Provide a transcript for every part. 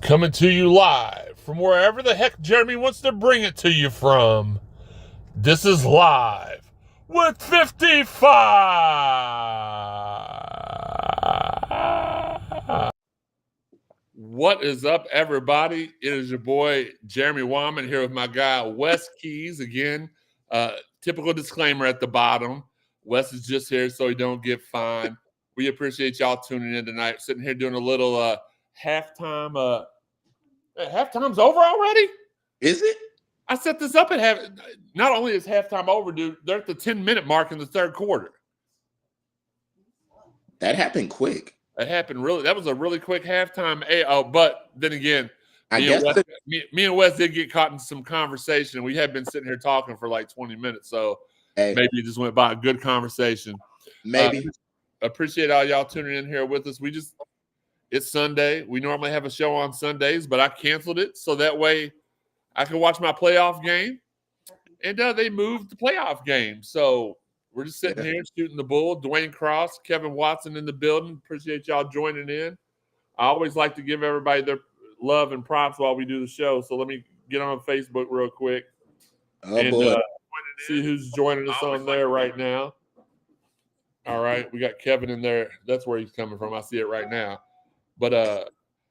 Coming to you live from wherever the heck Jeremy wants to bring it to you from. This is Live with 55. What is up, everybody? It is your boy, Jeremy Wyman, here with my guy, Wes Keys. Again, typical disclaimer at the bottom. Wes is just here so he don't get fined. We appreciate y'all tuning in tonight. Sitting here doing a little halftime. Halftime's over already? Is it? I set this up at half. Not only is halftime over, dude, they're at the 10-minute mark in the third quarter. That happened quick. That was a really quick halftime. But then again, me and Wes did get caught in some conversation. We had been sitting here talking for like 20 minutes, so maybe it just went by a good conversation. Maybe. Appreciate all y'all tuning in here with us. It's Sunday. We normally have a show on Sundays, but I canceled it so that way I can watch my playoff game. And they moved the playoff game. So we're just sitting here shooting the bull. Dwayne Cross, Kevin Watson in the building. Appreciate y'all joining in. I always like to give everybody their love and props while we do the show. So let me get on Facebook real quick and see who's joining us on there right now. All right, we got Kevin in there. That's where he's coming from. I see it right now. But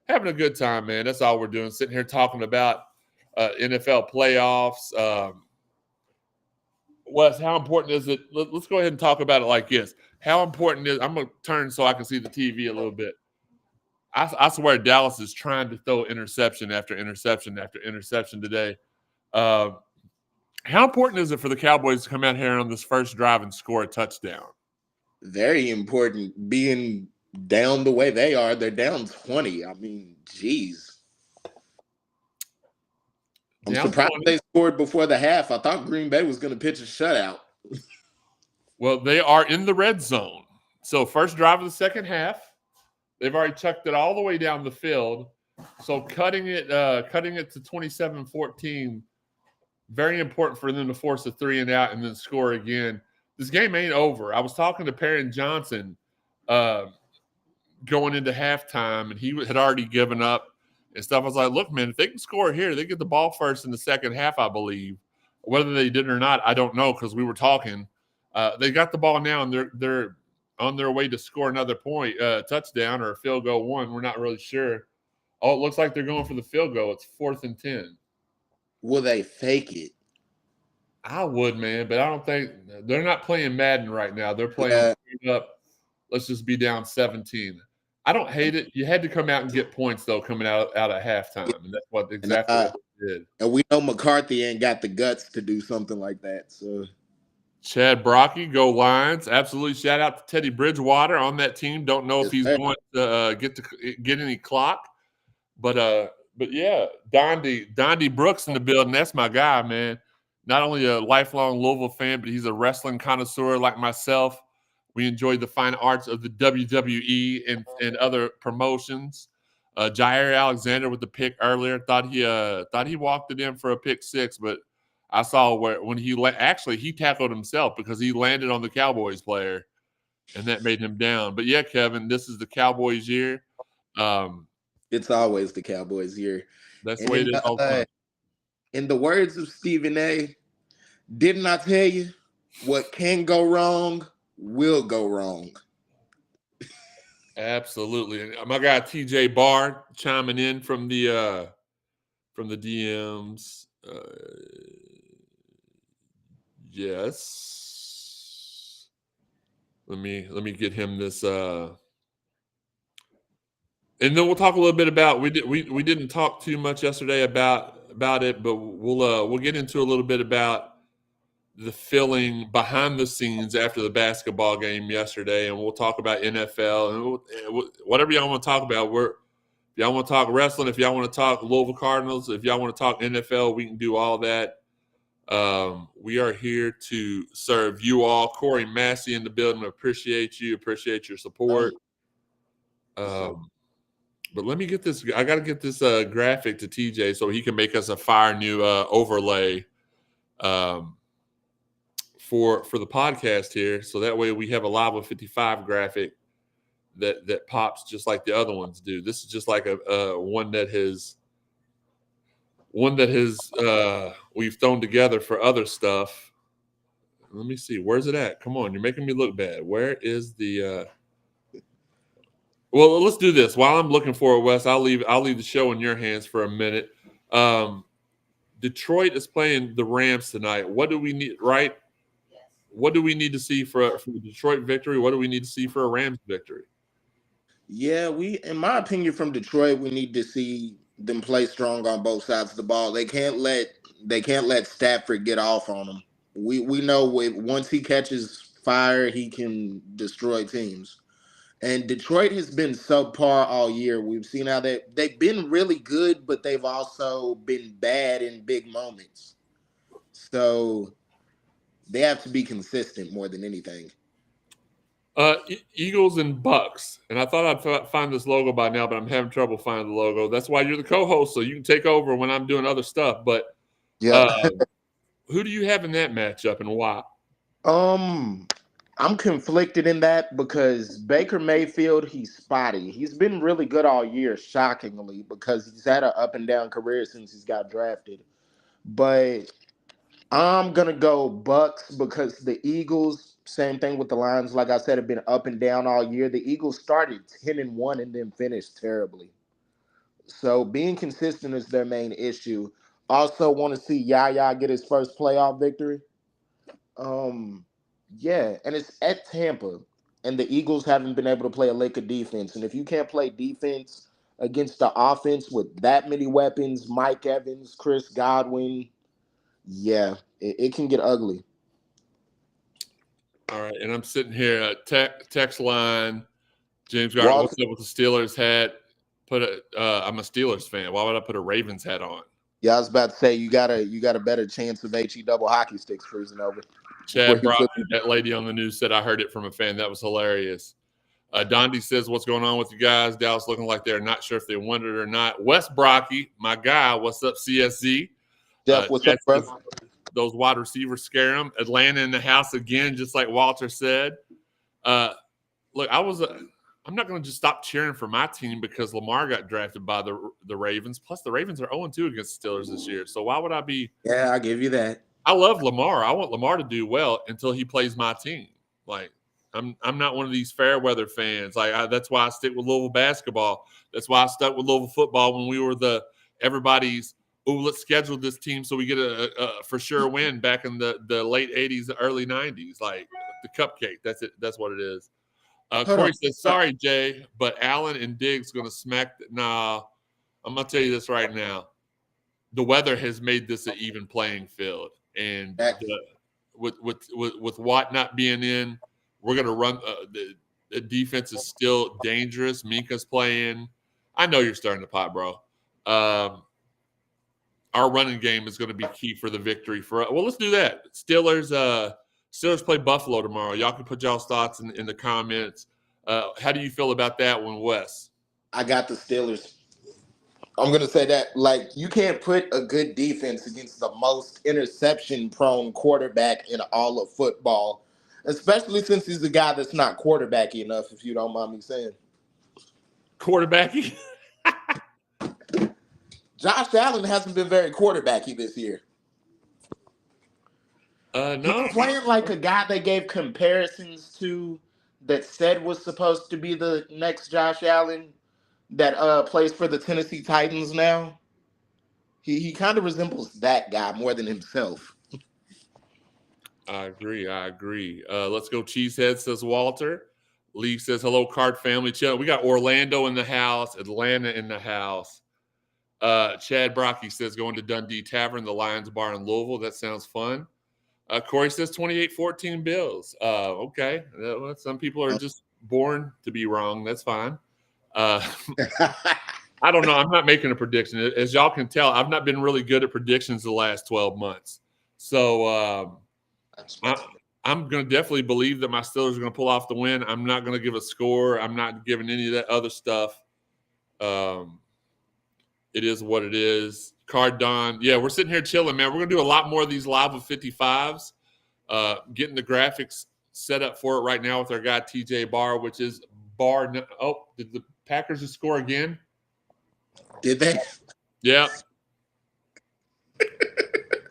having a good time, man. That's all we're doing. Sitting here talking about NFL playoffs. Wes, how important is it? Let's go ahead and talk about it like this. How important is – I'm going to turn so I can see the TV a little bit. I swear Dallas is trying to throw interception after interception after interception today. How important is it for the Cowboys to come out here on this first drive and score a touchdown? Very important. Being down the way they are, they're down 20. I mean, geez. I'm surprised they scored before the half. I thought Green Bay was going to pitch a shutout. Well, they are in the red zone. So first drive of the second half, they've already chucked it all the way down the field. So cutting it to 27-14, very important for them to force a 3-and-out and then score again. This game ain't over. I was talking to Perrin Johnson going into halftime, and he had already given up and stuff. I was like, look, man, if they can score here, they get the ball first in the second half, I believe. Whether they did or not, I don't know because we were talking. They got the ball now, and they're on their way to score another point, touchdown or a field goal one. We're not really sure. Oh, it looks like they're going for the field goal. It's 4th and 10. Will they fake it? I would, man, but I don't think – they're not playing Madden right now. They're playing up. Let's just be down 17. I don't hate it. You had to come out and get points, though, coming out of halftime, and that's what what they did. And we know McCarthy ain't got the guts to do something like that. So, Chad Brocky, go Lions. Absolutely. Shout out to Teddy Bridgewater on that team. Don't know if he's going to get any clock. But yeah, Dondy Brooks in the building. That's my guy, man. Not only a lifelong Louisville fan, but he's a wrestling connoisseur like myself. We enjoy the fine arts of the WWE and other promotions. Jair Alexander with the pick earlier. Thought he walked it in for a pick six, but I saw when he tackled himself because he landed on the Cowboys player, and that made him down. But yeah, Kevin, this is the Cowboys year. It's always the Cowboys year. That's the way it is all the time. In the words of Stephen A., didn't I tell you what can go wrong will go wrong? Absolutely. And my guy TJ Barr chiming in from the DMs. Yes. Let me get him this and then we'll talk a little bit about we didn't talk too much yesterday about it, but we'll get into a little bit about the feeling behind the scenes after the basketball game yesterday, and we'll talk about NFL and whatever y'all want to talk about. If y'all want to talk wrestling, if y'all want to talk Louisville Cardinals, if y'all want to talk NFL, we can do all that. We are here to serve you all. Corey Massey in the building. Appreciate you. Appreciate your support. But let me get this. I got to get this graphic to TJ so he can make us a fire new overlay for the podcast here. So that way we have a Live with 55 graphic that pops just like the other ones do. This is just like a one that has we've thrown together for other stuff. Let me see. Where's it at? Come on, you're making me look bad. Where is the well, let's do this. While I'm looking for it, Wes, I'll leave the show in your hands for a minute. Detroit is playing the Rams tonight. What do we need, right? Yes. What do we need to see for a Detroit victory? What do we need to see for a Rams victory? Yeah, in my opinion, from Detroit, we need to see them play strong on both sides of the ball. They can't let Stafford get off on them. We know once he catches fire, he can destroy teams. And Detroit has been subpar all year. We've seen how they've been really good, but they've also been bad in big moments. So they have to be consistent more than anything. Eagles and Bucks. And I thought I'd find this logo by now, but I'm having trouble finding the logo. That's why you're the co-host, so you can take over when I'm doing other stuff. But who do you have in that matchup and why? I'm conflicted in that because Baker Mayfield, he's spotty. He's been really good all year, shockingly, because he's had an up and down career since he's got drafted. But I'm going to go Bucks because the Eagles, same thing with the Lions, like I said, have been up and down all year. The Eagles started 10-1 and then finished terribly. So being consistent is their main issue. Also want to see Yaya get his first playoff victory. Yeah, and it's at Tampa, and the Eagles haven't been able to play a lick of defense. And if you can't play defense against the offense with that many weapons, Mike Evans, Chris Godwin, yeah, it can get ugly. All right, and I'm sitting here at text line. James Gardner, what's up with the Steelers hat? I'm a Steelers fan. Why would I put a Ravens hat on? Yeah, I was about to say you got a better chance of HE double hockey sticks cruising over. Chad Brock, that lady on the news said I heard it from a fan. That was hilarious. Dondi says, what's going on with you guys? Dallas looking like they're not sure if they won it or not. Wes Brocky, my guy, what's up, CSZ? Jeff, what's up, bro? Those wide receivers scare them. Atlanta in the house again, just like Walter said. Look, I'm not going to just stop cheering for my team because Lamar got drafted by the Ravens. Plus, the Ravens are 0-2 against the Steelers this year. So why would I be? Yeah, I'll give you that. I love Lamar. I want Lamar to do well until he plays my team. Like, I'm not one of these fair weather fans. Like, that's why I stick with Louisville basketball. That's why I stuck with Louisville football when we were everybody's, let's schedule this team so we get a for sure win back in the late 80s, early 90s. Like, the cupcake. That's it. That's what it is. Corey says, sorry, Jay, but Allen and Diggs going to smack. Nah, I'm going to tell you this right now. The weather has made this an even playing field. And with Watt not being in, we're going to run. The defense is still dangerous. Minka's playing. I know you're starting to pot, bro. Our running game is going to be key for the victory. Well, let's do that. Steelers play Buffalo tomorrow. Y'all can put y'all's thoughts in the comments. How do you feel about that one, Wes? I got the Steelers. I'm going to say that, like, you can't put a good defense against the most interception-prone quarterback in all of football, especially since he's a guy that's not quarterbacky enough, if you don't mind me saying. Quarterbacky? Josh Allen hasn't been very quarterbacky this year. No. He's playing like a guy they gave comparisons to that said was supposed to be the next Josh Allen that plays for the Tennessee Titans now. He kind of resembles that guy more than himself. I agree. Let's go Cheesehead, says Walter. Lee says, hello, Card family. We got Orlando in the house, Atlanta in the house. Chad Brocky says, going to Dundee Tavern, the Lions Bar in Louisville. That sounds fun. Corey says 28-14 Bills. Okay. Some people are just born to be wrong. That's fine. I don't know. I'm not making a prediction. As y'all can tell, I've not been really good at predictions the last 12 months. So I'm going to definitely believe that my Steelers are going to pull off the win. I'm not going to give a score. I'm not giving any of that other stuff. It is what it is. Card Don. Yeah, we're sitting here chilling, man. We're going to do a lot more of these live of 55s. Getting the graphics set up for it right now with our guy TJ Barr, which is bar. Oh, did the Packers just score again? Did they? Yeah.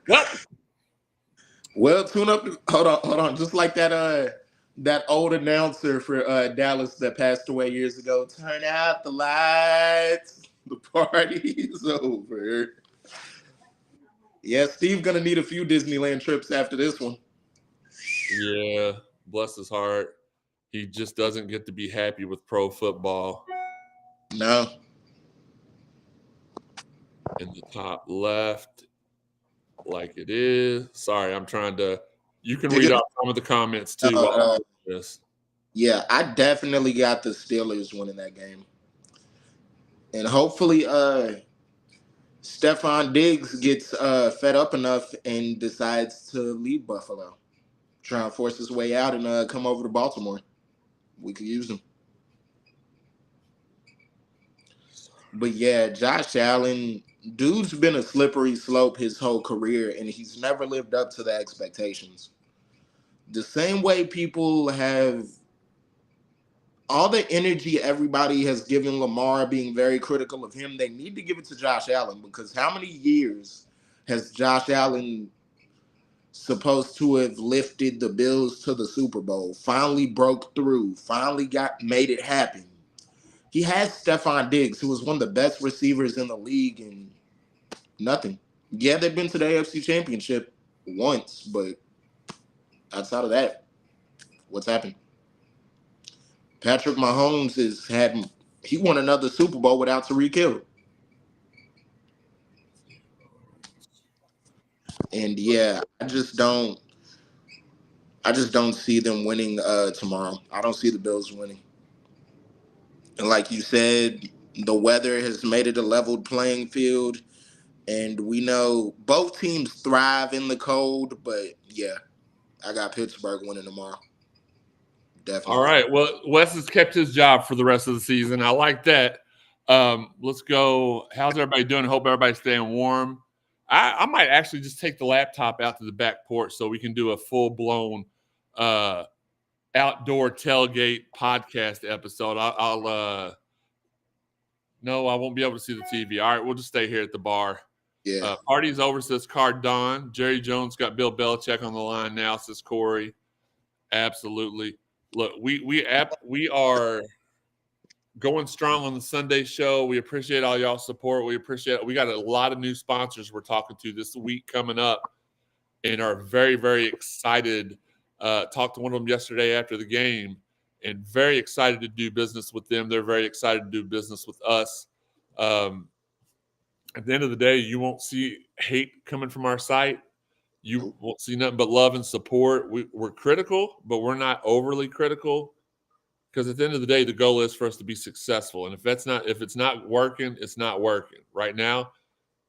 Yep. Well, tune up. Hold on. Just like that old announcer for Dallas that passed away years ago. Turn out the lights. The party is over. Yeah, Steve's gonna need a few Disneyland trips after this one. Yeah, bless his heart. He just doesn't get to be happy with pro football. No. In the top left, like it is. Sorry, I'm trying to. You can read off some of the comments too. While this. Yeah, I definitely got the Steelers winning that game, and hopefully, Stephon Diggs gets fed up enough and decides to leave Buffalo, try and force his way out and come over to Baltimore. We could use him. But yeah, Josh Allen, dude's been a slippery slope his whole career, and he's never lived up to the expectations. The same way people have all the energy everybody has given Lamar being very critical of him, they need to give it to Josh Allen, because how many years has Josh Allen supposed to have lifted the Bills to the Super Bowl, finally broke through, finally made it happen? He has Stephon Diggs, who was one of the best receivers in the league, and nothing. Yeah, they've been to the AFC Championship once, but outside of that, what's happened? Patrick Mahomes he won another Super Bowl without Tyreek Hill. And yeah, I just don't see them winning tomorrow. I don't see the Bills winning. And like you said, the weather has made it a leveled playing field. And we know both teams thrive in the cold, but yeah, I got Pittsburgh winning tomorrow. Definitely. All right. Well, Wes has kept his job for the rest of the season. I like that. Let's go. How's everybody doing? Hope everybody's staying warm. I might actually just take the laptop out to the back porch so we can do a full-blown outdoor tailgate podcast episode. No, I won't be able to see the TV. All right, we'll just stay here at the bar. Yeah. Party's over, says Cardon. Jerry Jones got Bill Belichick on the line now, says Corey. Absolutely. Look, we are going strong on the Sunday show. We appreciate all y'all's support. We got a lot of new sponsors we're talking to this week coming up and are very, very excited. Talked to one of them yesterday after the game and very excited to do business with them. They're very excited to do business with us. At the end of the day, you won't see hate coming from our site. You won't see nothing but love and support. We're critical, but we're not overly critical, because at the end of the day, the goal is for us to be successful. And if it's not working, it's not working. Right now,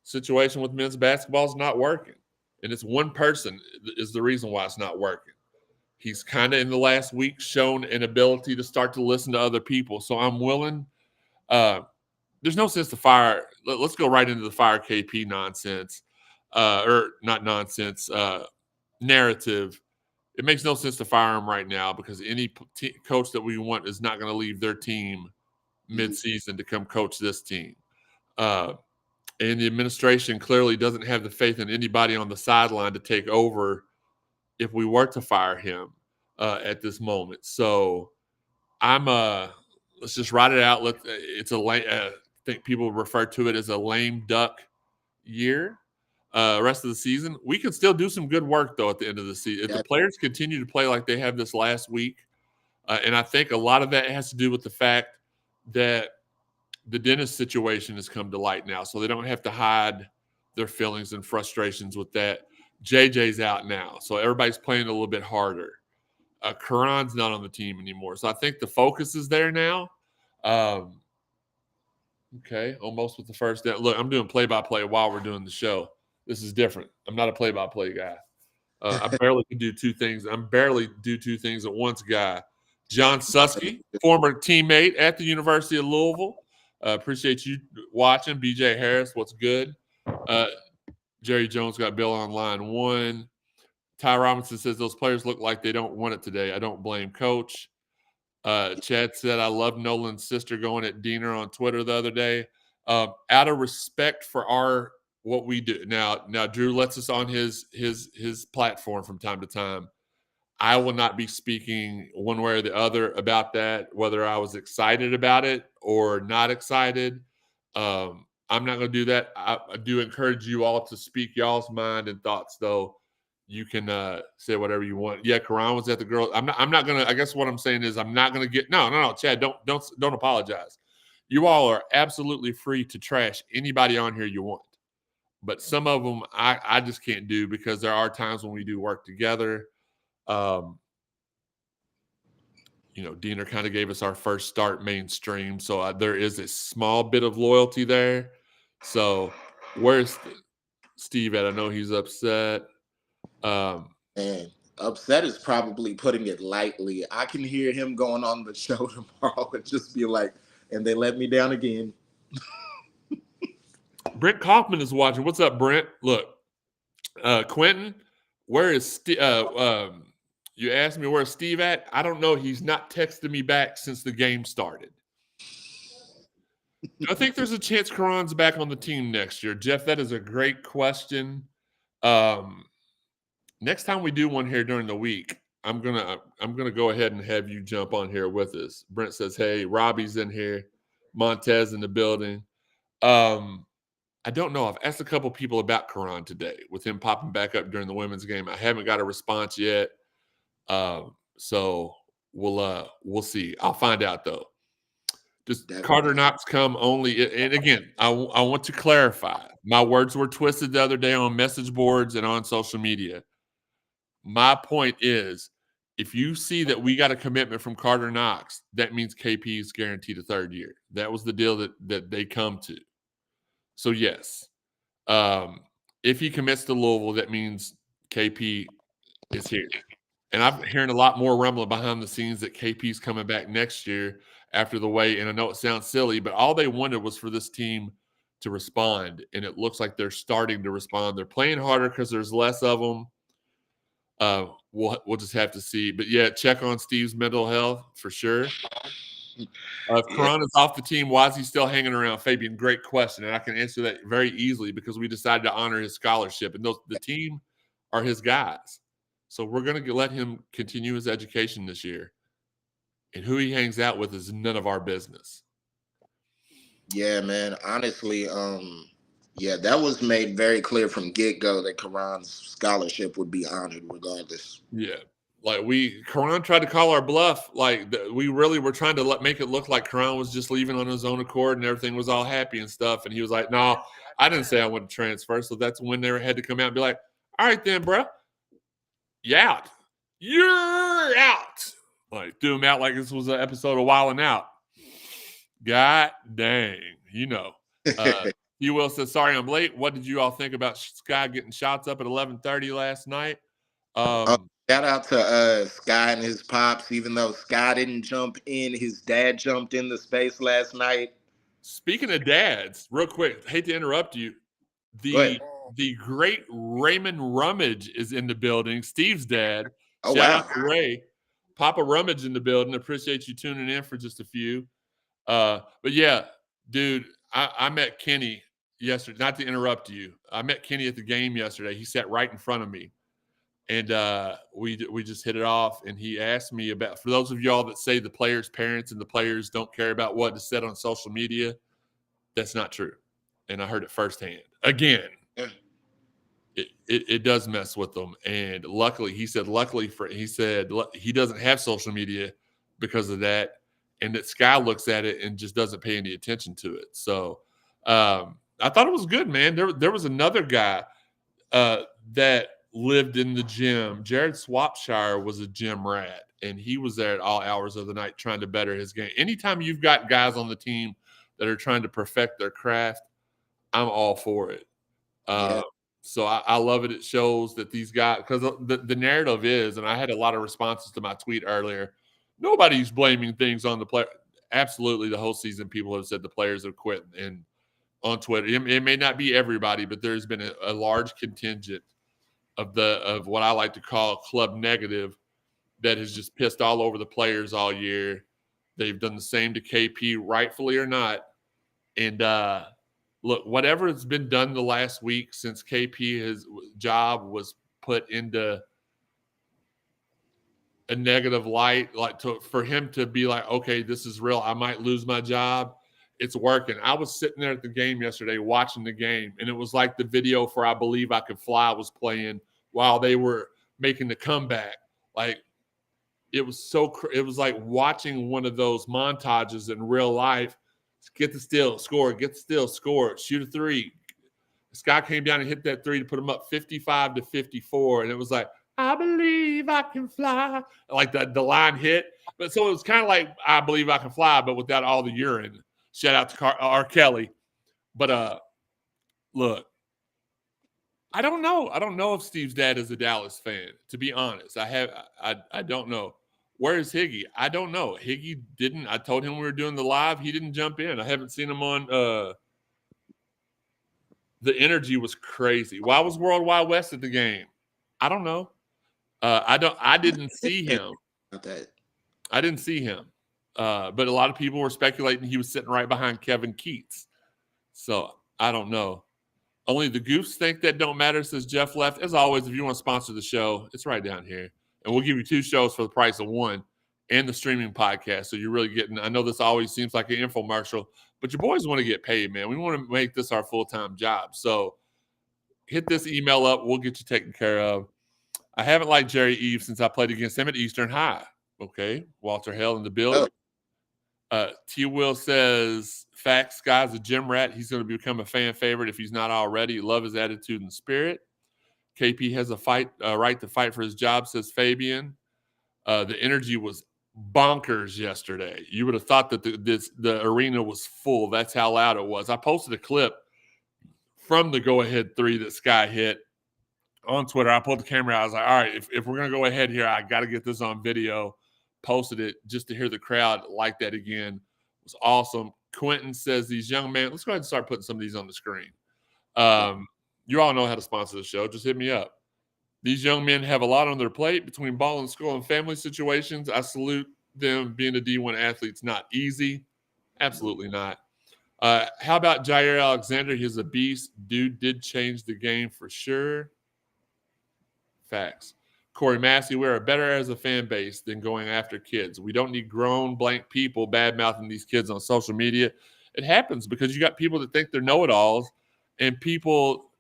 situation with men's basketball is not working. And it's one person is the reason why it's not working. He's kind of in the last week shown an ability to start to listen to other people. So I'm willing. There's no sense to fire. Let's go right into the fire KP nonsense. Or not nonsense, narrative. It makes no sense to fire him right now, because any coach that we want is not going to leave their team mid-season to come coach this team. And the administration clearly doesn't have the faith in anybody on the sideline to take over if we were to fire him at this moment. So let's just write it out. I think people refer to it as a lame duck year. Rest of the season, we can still do some good work though at the end of the season. If the players continue to play like they have this last week, and I think a lot of that has to do with the fact that the Dennis situation has come to light now, so they don't have to hide their feelings and frustrations with that. JJ's out now, so everybody's playing a little bit harder. Karan's not on the team anymore, so I think the focus is there now. Okay, almost with the first down. Look, I'm doing play-by-play while we're doing the show. This is different. I'm not a play-by-play guy. I barely can do two things. I'm barely do two things at once guy. John Susky, former teammate at the University of Louisville. Appreciate you watching. BJ Harris, what's good? Jerry Jones got Bill on line one. Ty Robinson says those players look like they don't want it today. I don't blame coach. Chad said, I love Nolan's sister going at Diener on Twitter the other day. Out of respect for what we do. Now Drew lets us on his platform from time to time. I will not be speaking one way or the other about that, whether I was excited about it or not excited. I'm not going to do that. I do encourage you all to speak y'all's mind and thoughts, though. You can say whatever you want. Yeah, Karan was at the girl. I'm not going to. I guess what I'm saying is I'm not going to get. No, Chad, don't apologize. You all are absolutely free to trash anybody on here you want, but some of them I just can't do because there are times when we do work together. Diener kind of gave us our first start mainstream, so there is a small bit of loyalty there. So where's Steve at? I know he's upset. And upset is probably putting it lightly. I can hear him going on the show tomorrow and just be like, and they let me down again. Brent Kaufman is watching. What's up, Brent? Look, Quentin, where is Steve? You asked me where's Steve at? I don't know. He's not texted me back since the game started. I think there's a chance Karan's back on the team next year. Jeff, that is a great question. Next time we do one here during the week, I'm gonna go ahead and have you jump on here with us. Brent says, "Hey, Robbie's in here, Montez in the building." I don't know. I've asked a couple people about Karan today with him popping back up during the women's game. I haven't got a response yet. So we'll see. I'll find out though. Does Carter Knox come only? And again, I want to clarify. My words were twisted the other day on message boards and on social media. My point is, if you see that we got a commitment from Carter Knox, that means KP is guaranteed a third year. That was the deal that they come to. So yes, if he commits to Louisville, that means KP is here. And I'm hearing a lot more rumbling behind the scenes that KP's coming back next year after the way. And I know it sounds silly, but all they wanted was for this team to respond. And it looks like they're starting to respond. They're playing harder because there's less of them. We'll just have to see. But yeah, check on Steve's mental health for sure. If Karan is off the team, why is he still hanging around? Fabian, great question. And I can answer that very easily because we decided to honor his scholarship. And the team are his guys. So we're going to let him continue his education this year. And who he hangs out with is none of our business. Yeah, man. Honestly, that was made very clear from get-go that Karan's scholarship would be honored regardless. Yeah. Like Karan tried to call our bluff. Like we really were trying to make it look like Karan was just leaving on his own accord and everything was all happy and stuff. And he was like, no, I didn't say I wanted to transfer. So that's when they had to come out and be like, all right then, bro. You're out. You're out. Like, threw him out like this was an episode of Wildin' Out. God dang. He Will says, sorry I'm late. What did you all think about Sky getting shots up at 11:30 last night? Shout out to Sky and his pops. Even though Sky didn't jump in, his dad jumped in the space last night. Speaking of dads, real quick, hate to interrupt you. The great Raymond Rummage is in the building. Steve's dad. Shout out to Ray. Papa Rummage in the building. Appreciate you tuning in for just a few. But yeah, dude, I met Kenny yesterday. Not to interrupt you. I met Kenny at the game yesterday. He sat right in front of me. And we just hit it off. And he asked me about, for those of y'all that say the players' parents and the players don't care about what is said on social media, that's not true. And I heard it firsthand. Again, it does mess with them. And luckily, he said he doesn't have social media because of that. And that Sky looks at it and just doesn't pay any attention to it. So I thought it was good, man. There was another guy that lived in the gym. Jared Swapshire was a gym rat, and he was there at all hours of the night trying to better his game. Anytime you've got guys on the team that are trying to perfect their craft, I'm all for it. So I love it. It shows that these guys, because the narrative is, and I had a lot of responses to my tweet earlier, nobody's blaming things on the player. Absolutely, the whole season people have said the players have quit. And on Twitter, it may not be everybody, but there's been a large contingent of what I like to call club negative that has just pissed all over the players all year. They've done the same to KP, rightfully or not. And look, whatever has been done the last week since KP, his job was put into a negative light, like for him to be like, okay, this is real. I might lose my job. It's working. I was sitting there at the game yesterday watching the game, and it was like the video for I Believe I Could Fly was playing while they were making the comeback. Like, it was it was like watching one of those montages in real life. Get the steal, score, get the steal, score, shoot a three. This guy came down and hit that three to put him up 55-54, and it was like, I believe I can fly. Like the line hit. But so it was kind of like I Believe I Can Fly, but without all the urine. Shout out to R. Kelly. But look, I don't know. I don't know if Steve's dad is a Dallas fan, to be honest. I don't know. Where is Higgy? I don't know. Higgy didn't. I told him we were doing the live. He didn't jump in. I haven't seen him on the energy was crazy. Why was World Wide West at the game? I don't know. I didn't see him. I didn't see him. But a lot of people were speculating he was sitting right behind Kevin Keats. So I don't know. Only the goofs think that don't matter, says Jeff Left. As always, if you want to sponsor the show, it's right down here. And we'll give you 2 shows for the price of 1 and the streaming podcast. So you're really getting, I know this always seems like an infomercial, but your boys want to get paid, man. We want to make this our full-time job. So hit this email up. We'll get you taken care of. I haven't liked Jerry Eve since I played against him at Eastern High. Okay. Walter Hell in the building. T. Will says, facts, guy's a gym rat. He's going to become a fan favorite if he's not already. Love his attitude and spirit. KP has a right to fight for his job, says Fabian. The energy was bonkers yesterday. You would have thought that the arena was full. That's how loud it was. I posted a clip from the go-ahead 3 that Sky hit on Twitter. I pulled the camera out. I was like, all right, if we're going to go ahead here, I got to get this on video. Posted it just to hear the crowd like that again. It was awesome. Quentin says these young men, let's go ahead and start putting some of these on the screen. You all know how to sponsor the show. Just hit me up. These young men have a lot on their plate between ball and school and family situations. I salute them. Being a D1 athlete's not easy. Absolutely not. How about Jair Alexander? He's a beast. Dude did change the game for sure. Facts. Corey Massey, we're better as a fan base than going after kids. We don't need grown blank people bad-mouthing these kids on social media. It happens because you got people that think they're know-it-alls and people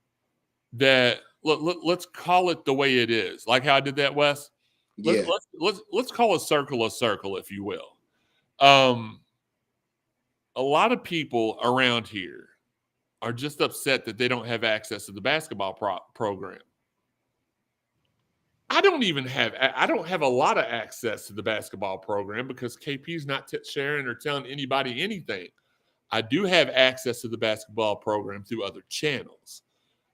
that let's call it the way it is. Like how I did that, Wes. Let's call a circle, if you will. A lot of people around here are just upset that they don't have access to the basketball program. I don't have a lot of access to the basketball program because KP's not sharing or telling anybody anything. I do have access to the basketball program through other channels.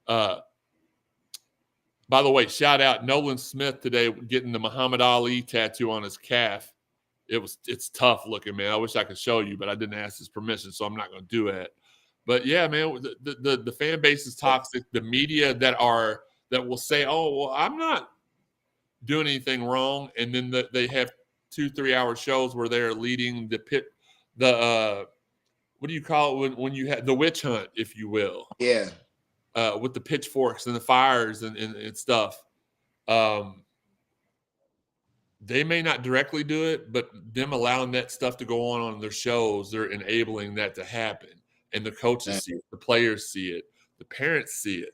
By the way, shout out Nolan Smith today getting the Muhammad Ali tattoo on his calf. It's tough looking, man. I wish I could show you, but I didn't ask his permission, so I'm not going to do it. But yeah, man, the fan base is toxic. The media that will say, "Oh, well, I'm not doing anything wrong," and then they have 2-3 hour shows where they're leading what do you call it when you have the witch hunt, if you will? Yeah. With the pitchforks and the fires and stuff. They may not directly do it, but them allowing that stuff to go on their shows, they're enabling that to happen. And the coaches see it, the players see it, the parents see it.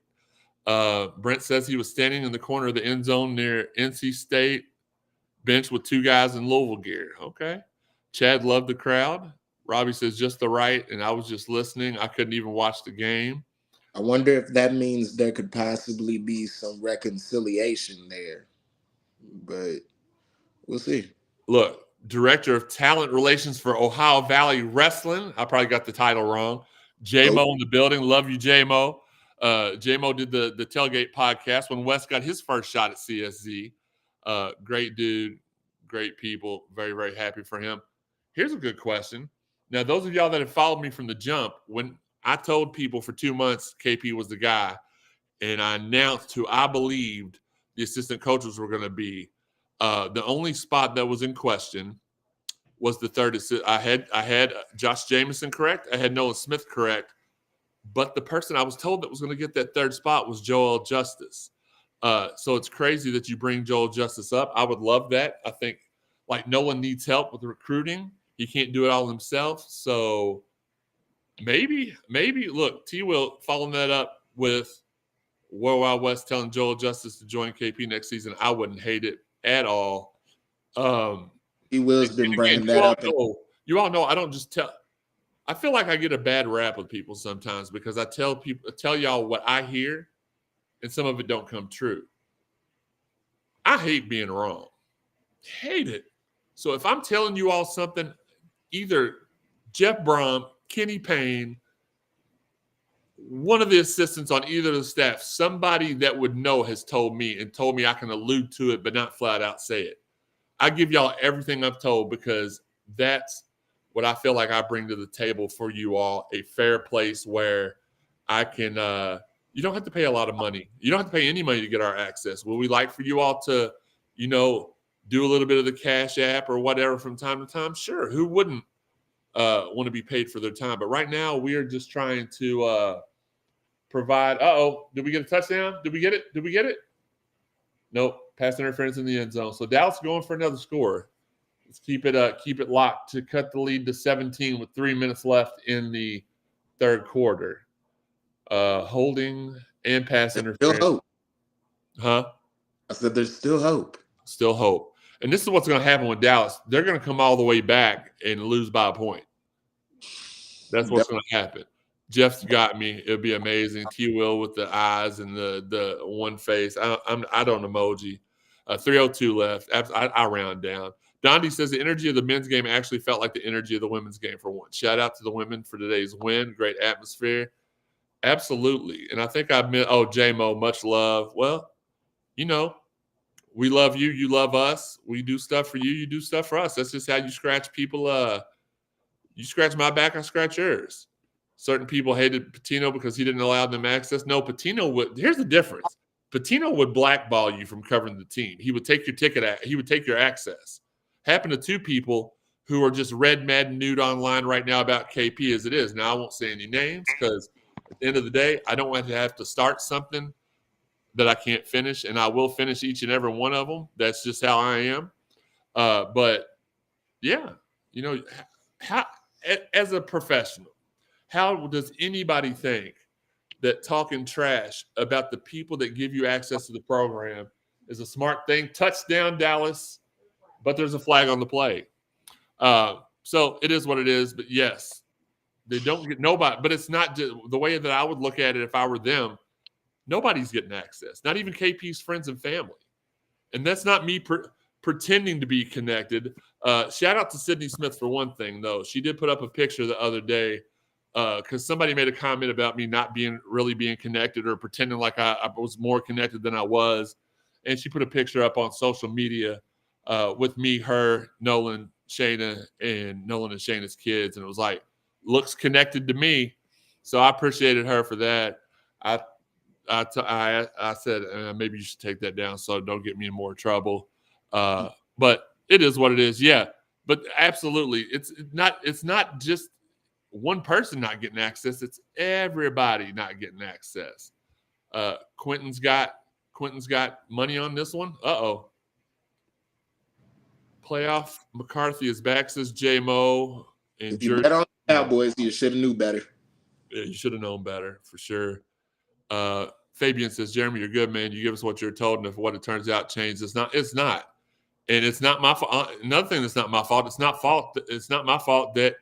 Brent says he was standing in the corner of the end zone near NC State bench with 2 guys in Louisville gear. Okay. Chad loved the crowd. Robbie says just the right, and I was just listening. I couldn't even watch the game. I wonder if that means there could possibly be some reconciliation there. But we'll see. Look, Director of Talent Relations for Ohio Valley Wrestling. I probably got the title wrong. J-Mo in the building. Love you, J-Mo. J-Mo did the Tailgate podcast when Wes got his first shot at CSZ. Great dude, great people. Very, very happy for him. Here's a good question. Now, those of y'all that have followed me from the jump, when I told people for 2 months KP was the guy, and I announced who I believed the assistant coaches were going to be, the only spot that was in question was the third assist. I had Josh Jameson correct. I had Nolan Smith correct. But the person I was told that was going to get that third spot was Joel Justice. So it's crazy that you bring Joel Justice up. I would love that. I think like Nolan needs help with recruiting. He can't do it all himself. So maybe look, T will following that up with World Wild West telling Joel Justice to join KP next season. I wouldn't hate it at all. He Will's been bringing that up. You all know I don't just tell. I feel like I get a bad rap with people sometimes because I tell y'all what I hear, and some of it don't come true. I hate being wrong. Hate it. So if I'm telling you all something, either Jeff Brom, Kenny Payne, one of the assistants on either of the staff, somebody that would know has told me I can allude to it, but not flat out say it. I give y'all everything I've told because that's what I feel like I bring to the table for you all, a fair place where I can you don't have to pay a lot of money. You don't have to pay any money to get our access. Would we like for you all to, do a little bit of the Cash App or whatever from time to time? Sure. Who wouldn't want to be paid for their time? But right now we are just trying to provide. Did we get a touchdown? Did we get it? Nope. Pass interference in the end zone. So Dallas going for another score. Let's keep it locked to cut the lead to 17 with 3 minutes left in the third quarter. Holding and pass interference. Still hope. Huh? I said there's still hope. Still hope. And this is what's going to happen with Dallas. They're going to come all the way back and lose by a point. That's what's going to happen. Jeff's got me. It'll be amazing. T Will with the eyes and the one face. I don't emoji. 3:02 left. I round down. Dondi says the energy of the men's game actually felt like the energy of the women's game for once. Shout out to the women for today's win. Great atmosphere. Absolutely. And I think I meant, J-Mo, much love. Well, we love you. You love us. We do stuff for you. You do stuff for us. That's just how you scratch people. You scratch my back, I scratch yours. Certain people hated Patino because he didn't allow them access. No, Patino would. Here's the difference. Patino would blackball you from covering the team. He would take your ticket. He would take your access. Happened to two people who are just red, mad, and nude online right now about KP as it is. Now, I won't say any names because at the end of the day, I don't want to have to start something that I can't finish, and I will finish each and every one of them. That's just how I am. But, yeah, how, as a professional, how does anybody think that talking trash about the people that give you access to the program is a smart thing? Touchdown, Dallas, but there's a flag on the play. So it is what it is. But, yes, they don't get nobody. But it's not just the way that I would look at it if I were them. Nobody's getting access, not even KP's friends and family. And that's not me pretending to be connected. Shout out to Sydney Smith for one thing, though. She did put up a picture the other day because somebody made a comment about me not really being connected or pretending like I was more connected than I was. And she put a picture up on social media with me, her, Nolan, Shayna, and Nolan and Shayna's kids. And it was like, looks connected to me. So I appreciated her for that. I said maybe you should take that down so don't get me in more trouble. But it is what it is. Yeah, but absolutely, it's not just one person not getting access. It's everybody not getting access. Quentin's got money on this one. Playoff McCarthy is back, says J-Mo. And if you bet on the Cowboys, you should have knew better. Yeah, you should have known better for sure. Fabian says, Jeremy, you're good, man. You give us what you're told, and if what it turns out changed, it's not. And it's not my fault. Another thing that's not my fault. It's not my fault that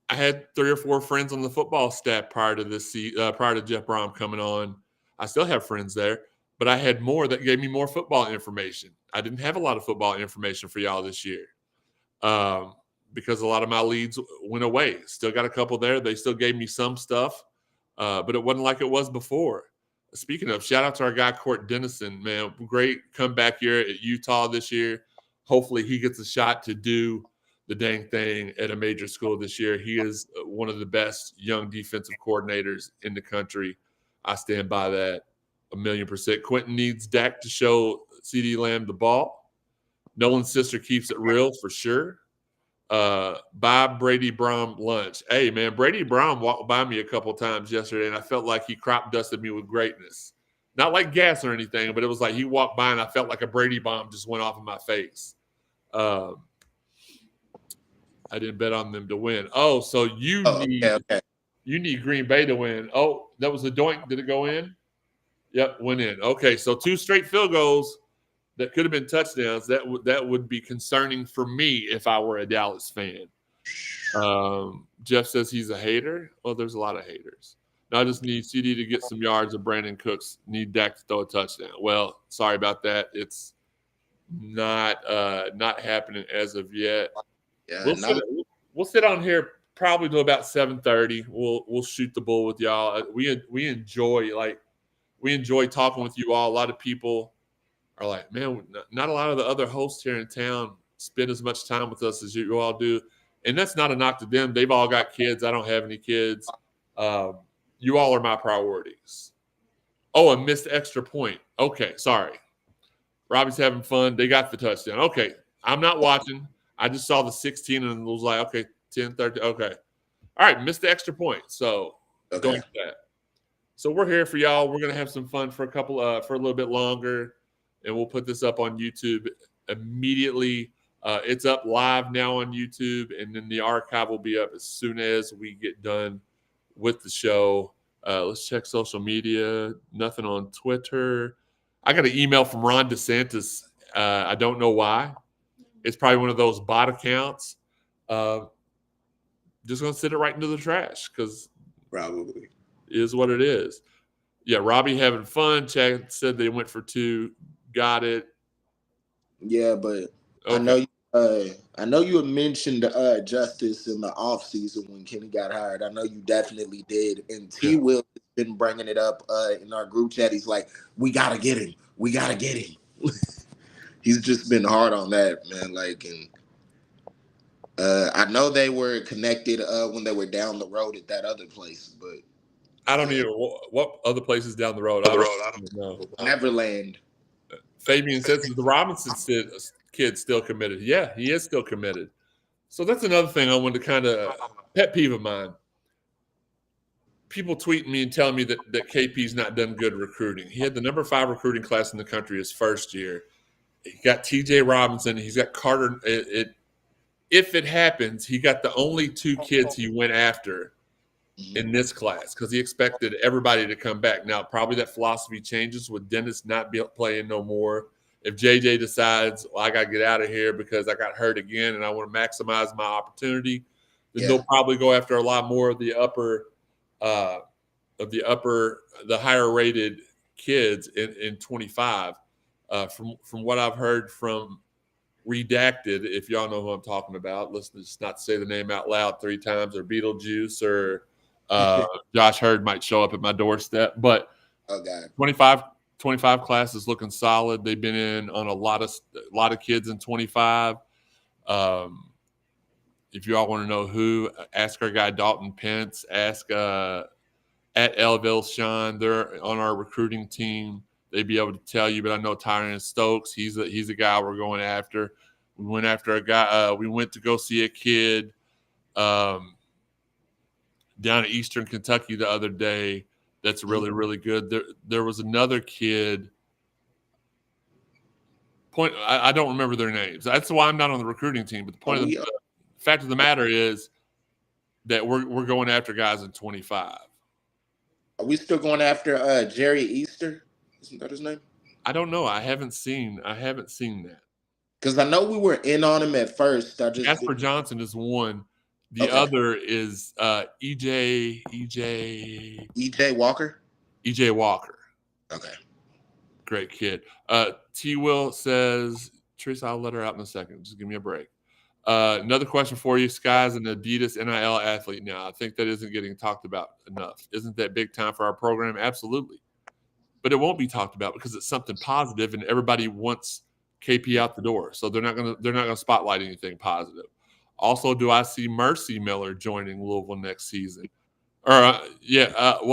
I had 3 or 4 friends on the football staff prior to Jeff Brom coming on. I still have friends there, but I had more that gave me more football information. I didn't have a lot of football information for y'all this year because a lot of my leads went away. Still got a couple there. They still gave me some stuff. But it wasn't like it was before. Speaking of, shout out to our guy, Court Dennison, man. Great comeback here at Utah this year. Hopefully he gets a shot to do the dang thing at a major school this year. He is one of the best young defensive coordinators in the country. I stand by that 1,000,000%. Quentin needs Dak to show CeeDee Lamb the ball. Nolan's sister keeps it real for sure. Buy Brady Brom lunch. Hey, man, Brady Brom walked by me a couple times yesterday, and I felt like he crop dusted me with greatness. Not like gas or anything, but it was like he walked by, and I felt like a Brady bomb just went off in my face. I didn't bet on them to win. Oh, so you need Green Bay to win. Oh, that was a doink. Did it go in? Yep, went in. Okay, so 2 straight field goals that could have been touchdowns. That would be concerning for me if I were a Dallas fan. Jeff says he's a hater. Well, there's a lot of haters. Now I just need CD to get some yards, and Brandon Cooks need Dak to throw a touchdown. Well, sorry about that. It's not happening as of yet. Yeah, we'll sit on here probably till about 7:30. We'll shoot the bull with y'all. We enjoy talking with you all. A lot of people are like, man, not a lot of the other hosts here in town spend as much time with us as you all do. And that's not a knock to them. They've all got kids. I don't have any kids. You all are my priorities. Oh, a missed extra point. Okay, sorry. Robbie's having fun. They got the touchdown. Okay, I'm not watching. I just saw the 16 and was like, okay, 10-30. Okay. All right, missed the extra point. So don't do that. So we're here for y'all. We're gonna have some fun for a little bit longer, and we'll put this up on YouTube immediately. It's up live now on YouTube, and then the archive will be up as soon as we get done with the show. Let's check social media. Nothing on Twitter. I got an email from Ron DeSantis. I don't know why. It's probably one of those bot accounts. Just going to send it right into the trash because probably is what it is. Yeah, Robbie having fun. Chad said they went for 2. Got it. Yeah, but okay. I know you had mentioned Justice in the offseason when Kenny got hired. I know you definitely did. And T. Will has been bringing it up in our group chat. He's like, we got to get him. We got to get him. He's just been hard on that, man. Like, and I know they were connected when they were down the road at that other place, but I don't even what other places down the road. I don't know. Neverland. Fabian says the Robinson kid still committed. Yeah, he is still committed. So that's another thing I wanted to kind of pet peeve of mine. People tweeting me and telling me that KP's not done good recruiting. He had the number 5 recruiting class in the country his first year. He got T.J. Robinson. He's got Carter. If it happens, he got the only 2 kids he went after in this class because he expected everybody to come back. Now, probably that philosophy changes with Dennis not playing no more. If JJ decides, well, I got to get out of here because I got hurt again and I want to maximize my opportunity, then they'll probably go after a lot more of the higher rated kids in 25. From what I've heard from Redacted, if y'all know who I'm talking about, let's just not say the name out loud 3 times, or Beetlejuice, or Josh Hurd might show up at my doorstep. But 25 class is looking solid. They've been in on a lot of kids in 25. If you all want to know who, ask our guy Dalton Pence. Ask at Elville Sean. They're on our recruiting team. They'd be able to tell you. But I know Tyron Stokes. He's a guy we're going after. We went after a guy. We went to go see a kid down in Eastern Kentucky the other day. That's really, really good. There was another kid. I don't remember their names. That's why I'm not on the recruiting team. But the fact of the matter is that we're going after guys in 25. Are we still going after Jerry Easter? Isn't that his name? I don't know. I haven't seen that. Because I know we were in on him at first. Jasper Johnson is one. The other is EJ Walker. EJ Walker. Okay. Great kid. T. Will says, Teresa, I'll let her out in a second. Just give me a break. Another question for you. Sky's an Adidas NIL athlete now. I think that isn't getting talked about enough. Isn't that big time for our program? Absolutely. But it won't be talked about because it's something positive and everybody wants KP out the door. So they're not gonna spotlight anything positive. Also, do I see Mercy Miller joining Louisville next season? Well,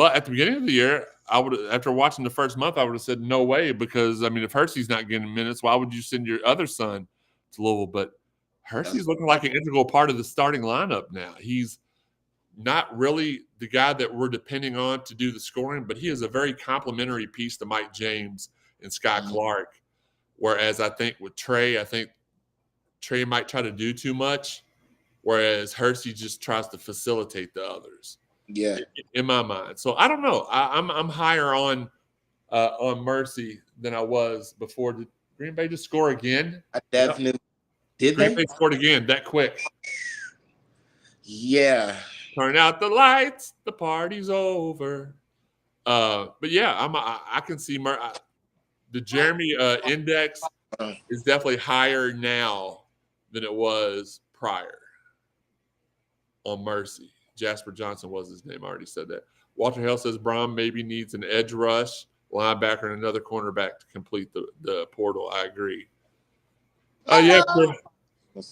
at the beginning of the year, I would, after watching the first month, I would have said no way because, I mean, if Hersey's not getting minutes, why would you send your other son to Louisville? But Hersey's looking like an integral part of the starting lineup now. He's not really the guy that we're depending on to do the scoring, but he is a very complimentary piece to Mike James and Sky Clark. Whereas I think with Trey, Trey might try to do too much, whereas Hersey just tries to facilitate the others. Yeah, in my mind. So I don't know. I'm higher on Mercy than I was before. Did Green Bay just score again? I definitely did. Green Bay scored again that quick. Yeah. Turn out the lights. The party's over. But yeah, I can see the Jeremy index is definitely higher now than it was prior on Mercy. Jasper Johnson was his name. I already said that. Walter Hale says Braun maybe needs an edge rush, linebacker, and another cornerback to complete the portal. I agree. Yeah.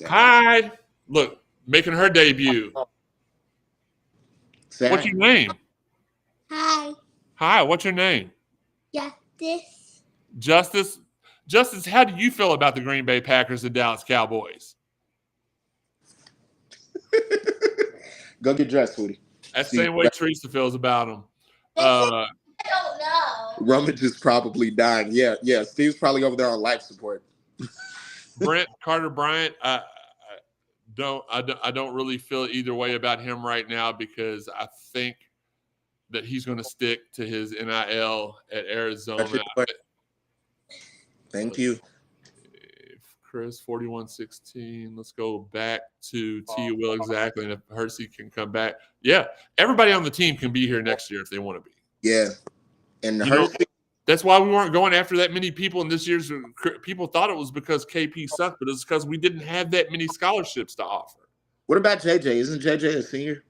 Hi. Look, making her debut. Sam. What's your name? Hi. Hi, what's your name? Justice. Justice, how do you feel about the Green Bay Packers and Dallas Cowboys? Go get dressed, sweetie. That's the same way Teresa feels about them. I don't know. Rummage is probably dying. Yeah. Steve's probably over there on life support. Brent Carter Bryant, I don't really feel either way about him right now because I think that he's going to stick to his NIL at Arizona. Thank you. Chris 4116. Let's go back to T. Will exactly. And if Hersey can come back, yeah, everybody on the team can be here next year if they want to be. Yeah, and Hersey. That's why we weren't going after that many people in this year's. People thought it was because KP sucked, but it's because we didn't have that many scholarships to offer. What about JJ? Isn't JJ a senior?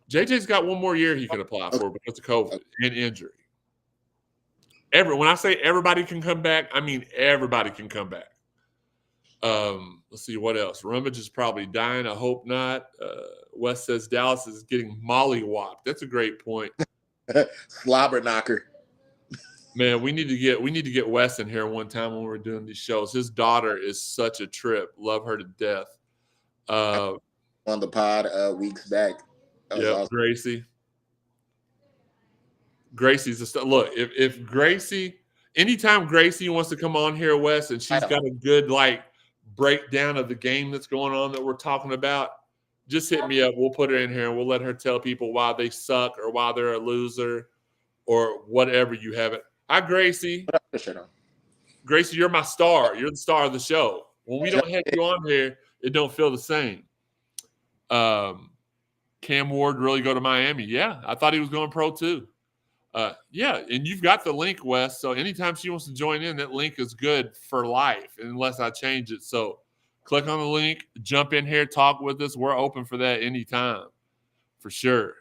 JJ's got one more year he can apply for because of COVID and injury. When I say everybody can come back, I mean everybody can come back. Let's see what else. Rummage is probably dying. I hope not. Wes says Dallas is getting mollywopped. That's a great point. Slobber knocker. Man, we need to get Wes in here one time when we're doing these shows. His daughter is such a trip. Love her to death. On the pod weeks back. Yeah, awesome. Gracie's look. If Gracie, anytime Gracie wants to come on here, Wes, and she's got a good breakdown of the game that's going on that we're talking about, just hit me up. We'll put her in here and we'll let her tell people why they suck or why they're a loser or whatever you have it. Hi, Gracie. Gracie, you're my star. You're the star of the show. When we don't have you on here, it don't feel the same. Cam Ward really go to Miami? Yeah, I thought he was going pro too. Yeah, and you've got the link, Wes. So anytime she wants to join in, that link is good for life unless I change it. So click on the link, jump in here, talk with us. We're open for that anytime, for sure.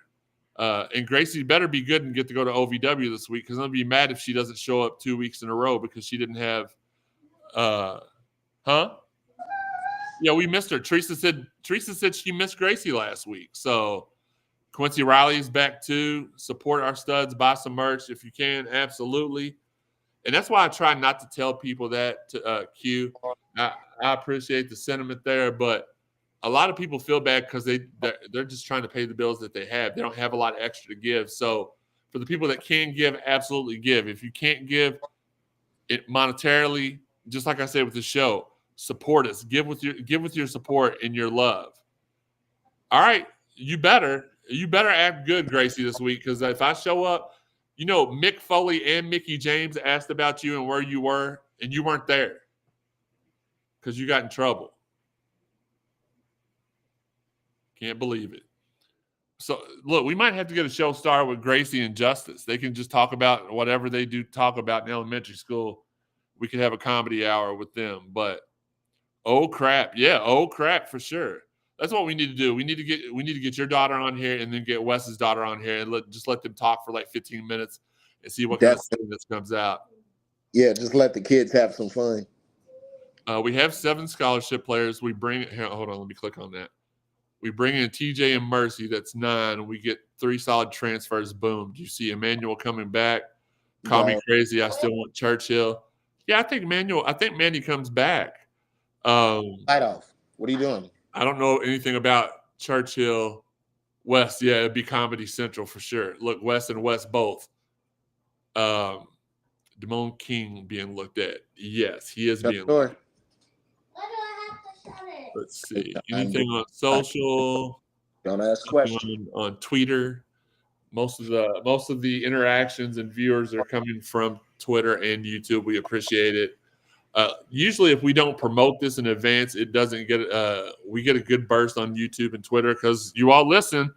And Gracie better be good and get to go to OVW this week because I'm going to be mad if she doesn't show up 2 weeks in a row because she didn't have Yeah, we missed her. Teresa said she missed Gracie last week. So Quincy Riley's back too. Support our studs. Buy some merch if you can. Absolutely. And that's why I try not to tell people that to Q. I appreciate the sentiment there, but a lot of people feel bad because they're just trying to pay the bills that they have. They don't have a lot extra to give. So for the people that can give, absolutely give. If you can't give it monetarily, just like I said with the show, support us. Give with your support and your love. All right, you better act good, Gracie, this week because if I show up, Mick Foley and Mickey James asked about you and where you were, and you weren't there because you got in trouble. Can't believe it. So, look, we might have to get a show started with Gracie and Justice. They can just talk about whatever they do talk about in elementary school. We could have a comedy hour with them. But, oh, crap. Yeah, oh, crap, for sure. That's what we need to do. We need to get your daughter on here and then get Wes's daughter on here and let them talk for 15 minutes and see what kind of this comes out. Yeah, just let the kids have some fun. We have 7 scholarship players. We bring – hold on, let me click on that. We bring in TJ and Mercy. That's 9. We get 3 solid transfers. Boom. Do you see Emmanuel coming back? Call me crazy. I still want Churchill. Yeah, I think Manny comes back. Light off. What are you doing? I don't know anything about Churchill. West, yeah, it'd be Comedy Central for sure. Look, West and West both. Damone King being looked at. Yes, he is being looked at. Why do I have to shut it? Let's see. Anything on social? Don't ask questions. On Twitter. Most of the interactions and viewers are coming from Twitter and YouTube. We appreciate it. Usually, if we don't promote this in advance, it doesn't get. We get a good burst on YouTube and Twitter because you all listen.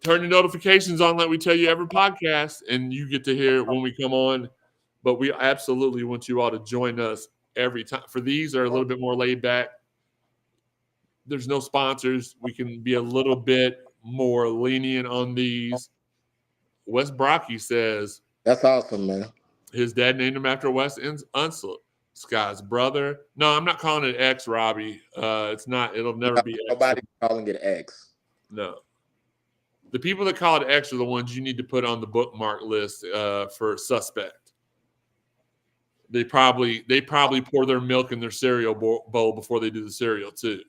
Turn your notifications on like we tell you every podcast, and you get to hear it when we come on. But we absolutely want you all to join us every time. For these are a little bit more laid back. There's no sponsors. We can be a little bit more lenient on these. Wes Brocky says that's awesome, man. His dad named him after Wes Unseld, Sky's brother. No, I'm not calling it X, Robbie. It's not. It'll never be X. Nobody calling it X. No. The people that call it X are the ones you need to put on the bookmark list for suspect. They probably pour their milk in their cereal bowl before they do the cereal too.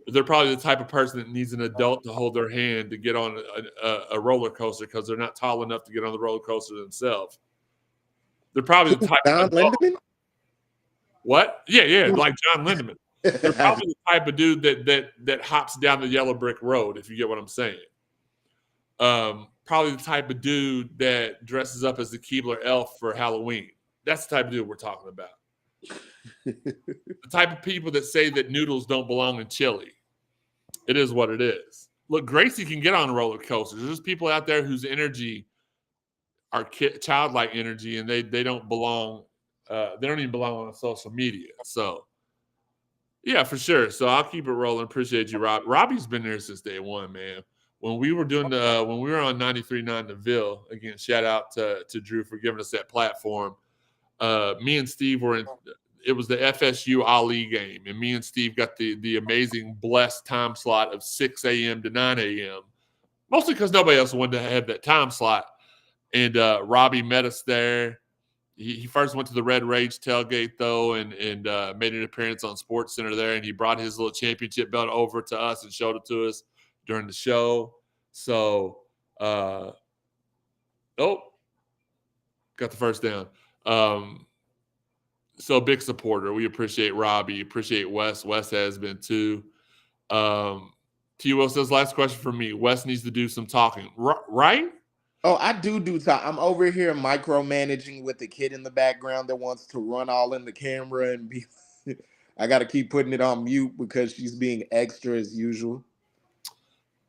They're probably the type of person that needs an adult to hold their hand to get on a roller coaster because they're not tall enough to get on the roller coaster themselves. They're probably the type John Lindemann? What? Yeah, like John Lindemann. They're probably the type of dude that hops down the yellow brick road, if you get what I'm saying. Probably the type of dude that dresses up as the Keebler elf for Halloween. That's the type of dude we're talking about. The type of people that say that noodles don't belong in chili. It is what it is. Look, Gracie can get on roller coasters. There's people out there whose energy are childlike energy, and they don't belong. They don't even belong on social media. So, yeah, for sure. So I'll keep it rolling. Appreciate you, Rob. Robbie's been there since day one, man. When we were doing when we were on 93.9 The Ville, again, shout out to Drew for giving us that platform. Me and Steve were in. It was the FSU Ali game, and me and Steve got the amazing blessed time slot of 6 a.m. to 9 a.m. Mostly because nobody else wanted to have that time slot. And Robbie met us there. He first went to the Red Rage tailgate, though, and made an appearance on Sports Center there. And he brought his little championship belt over to us and showed it to us during the show. So, got the first down. So big supporter. We appreciate Robbie. Appreciate Wes. Wes has been too. T. Will says, last question for me. Wes needs to do some talking. Right? Oh, I do talk. I'm over here micromanaging with the kid in the background that wants to run all in the camera and be. I got to keep putting it on mute because she's being extra as usual.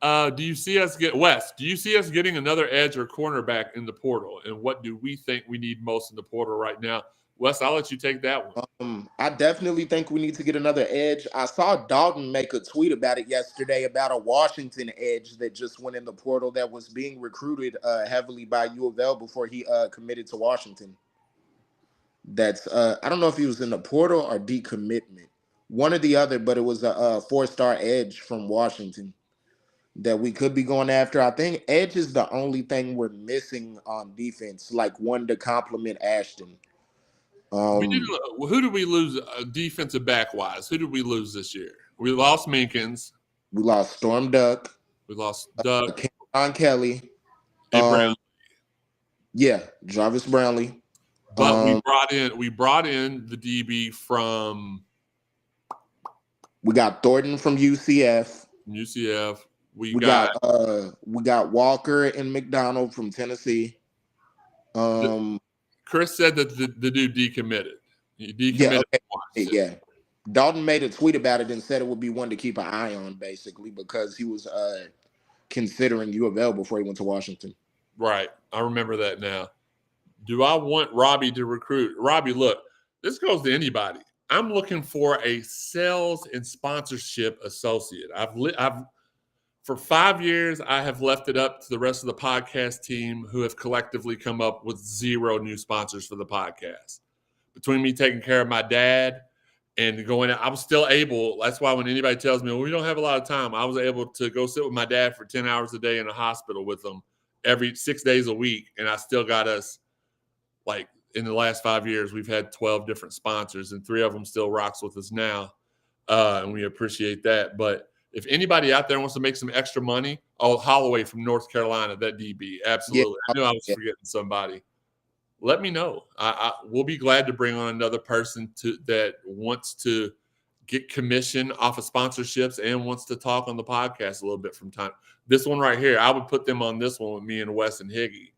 Do you see us getting another edge or cornerback in the portal? And what do we think we need most in the portal right now? Wes, I'll let you take that one. I definitely think we need to get another edge. I saw Dalton make a tweet about it yesterday about a Washington edge that just went in the portal that was being recruited heavily by U of L before he committed to Washington. That's I don't know if he was in the portal or decommitment, one or the other, but it was a 4-star edge from Washington that we could be going after. I think edge is the only thing we're missing on defense, like one to complement Ashton. Who did we lose defensive back wise? Who did we lose this year? We lost Minkins. We lost Storm Duck. We lost Duck. Cameron Kelly. And Brownlee. Yeah, Jarvis Brownlee. But we brought in the DB from. We got Thornton from UCF. We got Walker and McDonald from Tennessee. Chris said that the dude decommitted. He decommitted. Yeah. Dalton made a tweet about it and said it would be one to keep an eye on, basically, because he was considering U of L before he went to Washington. Right. I remember that now. Do I want Robbie to recruit? Robbie, look, this goes to anybody. I'm looking for a sales and sponsorship associate. For 5 years, I have left it up to the rest of the podcast team who have collectively come up with 0 new sponsors for the podcast. Between me taking care of my dad and going out, I was still able. That's why when anybody tells me, well, we don't have a lot of time, I was able to go sit with my dad for 10 hours a day in a hospital with him every 6 days a week. And I still got us, like, in the last 5 years, we've had 12 different sponsors, and 3 of them still rocks with us now. And we appreciate that. But if anybody out there wants to make some extra money, Holloway from North Carolina, that DB, absolutely. I knew I was forgetting somebody. Let me know. We'll be glad to bring on another person that wants to get commission off of sponsorships and wants to talk on the podcast a little bit from time. This one right here, I would put them on this one with me and Wes and Higgy.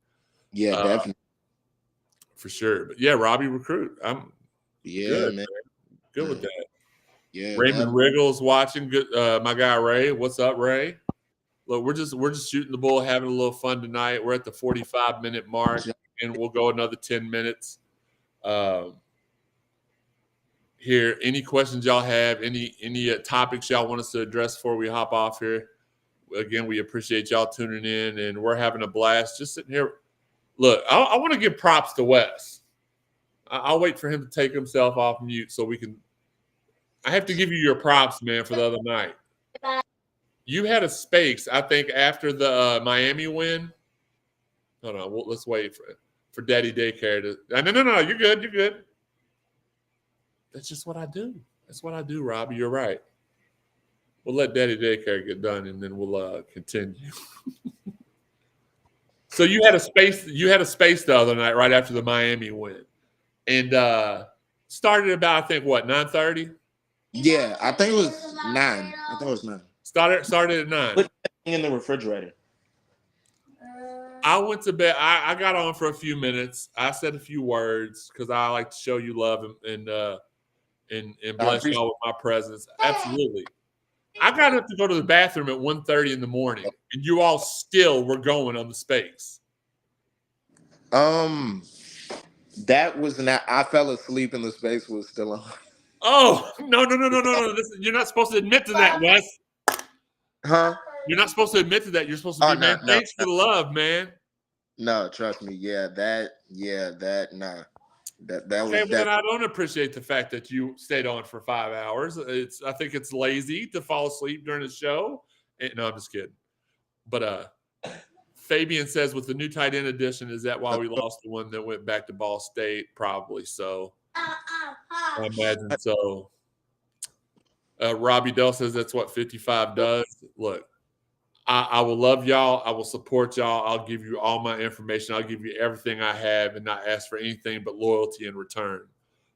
Yeah, definitely. For sure. But yeah, Robbie Recruit. I'm good, man. Good with that. Yeah, Raymond Wriggles watching. Good, my guy Ray. What's up, Ray? Look, we're just shooting the bull, having a little fun tonight. We're at the 45-minute mark, and we'll go another 10 minutes. Here, any questions y'all have? Any topics y'all want us to address before we hop off here? Again, we appreciate y'all tuning in, and we're having a blast. Just sitting here. Look, I want to give props to Wes. I'll wait for him to take himself off mute so we can. I have to give you your props, man, for the other night. You had a space, I think, after the Miami win. Hold on, let's wait for Daddy Daycare to. No, you're good. You're good. That's just what I do. That's what I do, Robbie. You're right. We'll let Daddy Daycare get done, and then we'll continue. So you had a space. You had a space the other night, right after the Miami win, and started about, I think, what, 9:30. Yeah, I think it was 9. I think it was 9. Started at 9. Put that thing in the refrigerator. I went to bed. I got on for a few minutes. I said a few words because I like to show you love and bless y'all with my presence. Absolutely. I got up to go to the bathroom at 1:30 in the morning, and you all still were going on the space. That was not. I fell asleep and the space was still on. Oh, no. You're not supposed to admit to that, Wes. Huh? You're not supposed to admit to that. You're supposed to be, man, thanks for the love, man. No, trust me. That was okay, then I don't appreciate the fact that you stayed on for 5 hours. I think it's lazy to fall asleep during the show. No, I'm just kidding. But Fabian says with the new tight end edition, is that why we lost the one that went back to Ball State? Probably so. I imagine so. Robbie Dell says that's what 55 does. Look, I will love y'all. I will support y'all. I'll give you all my information. I'll give you everything I have and not ask for anything but loyalty in return.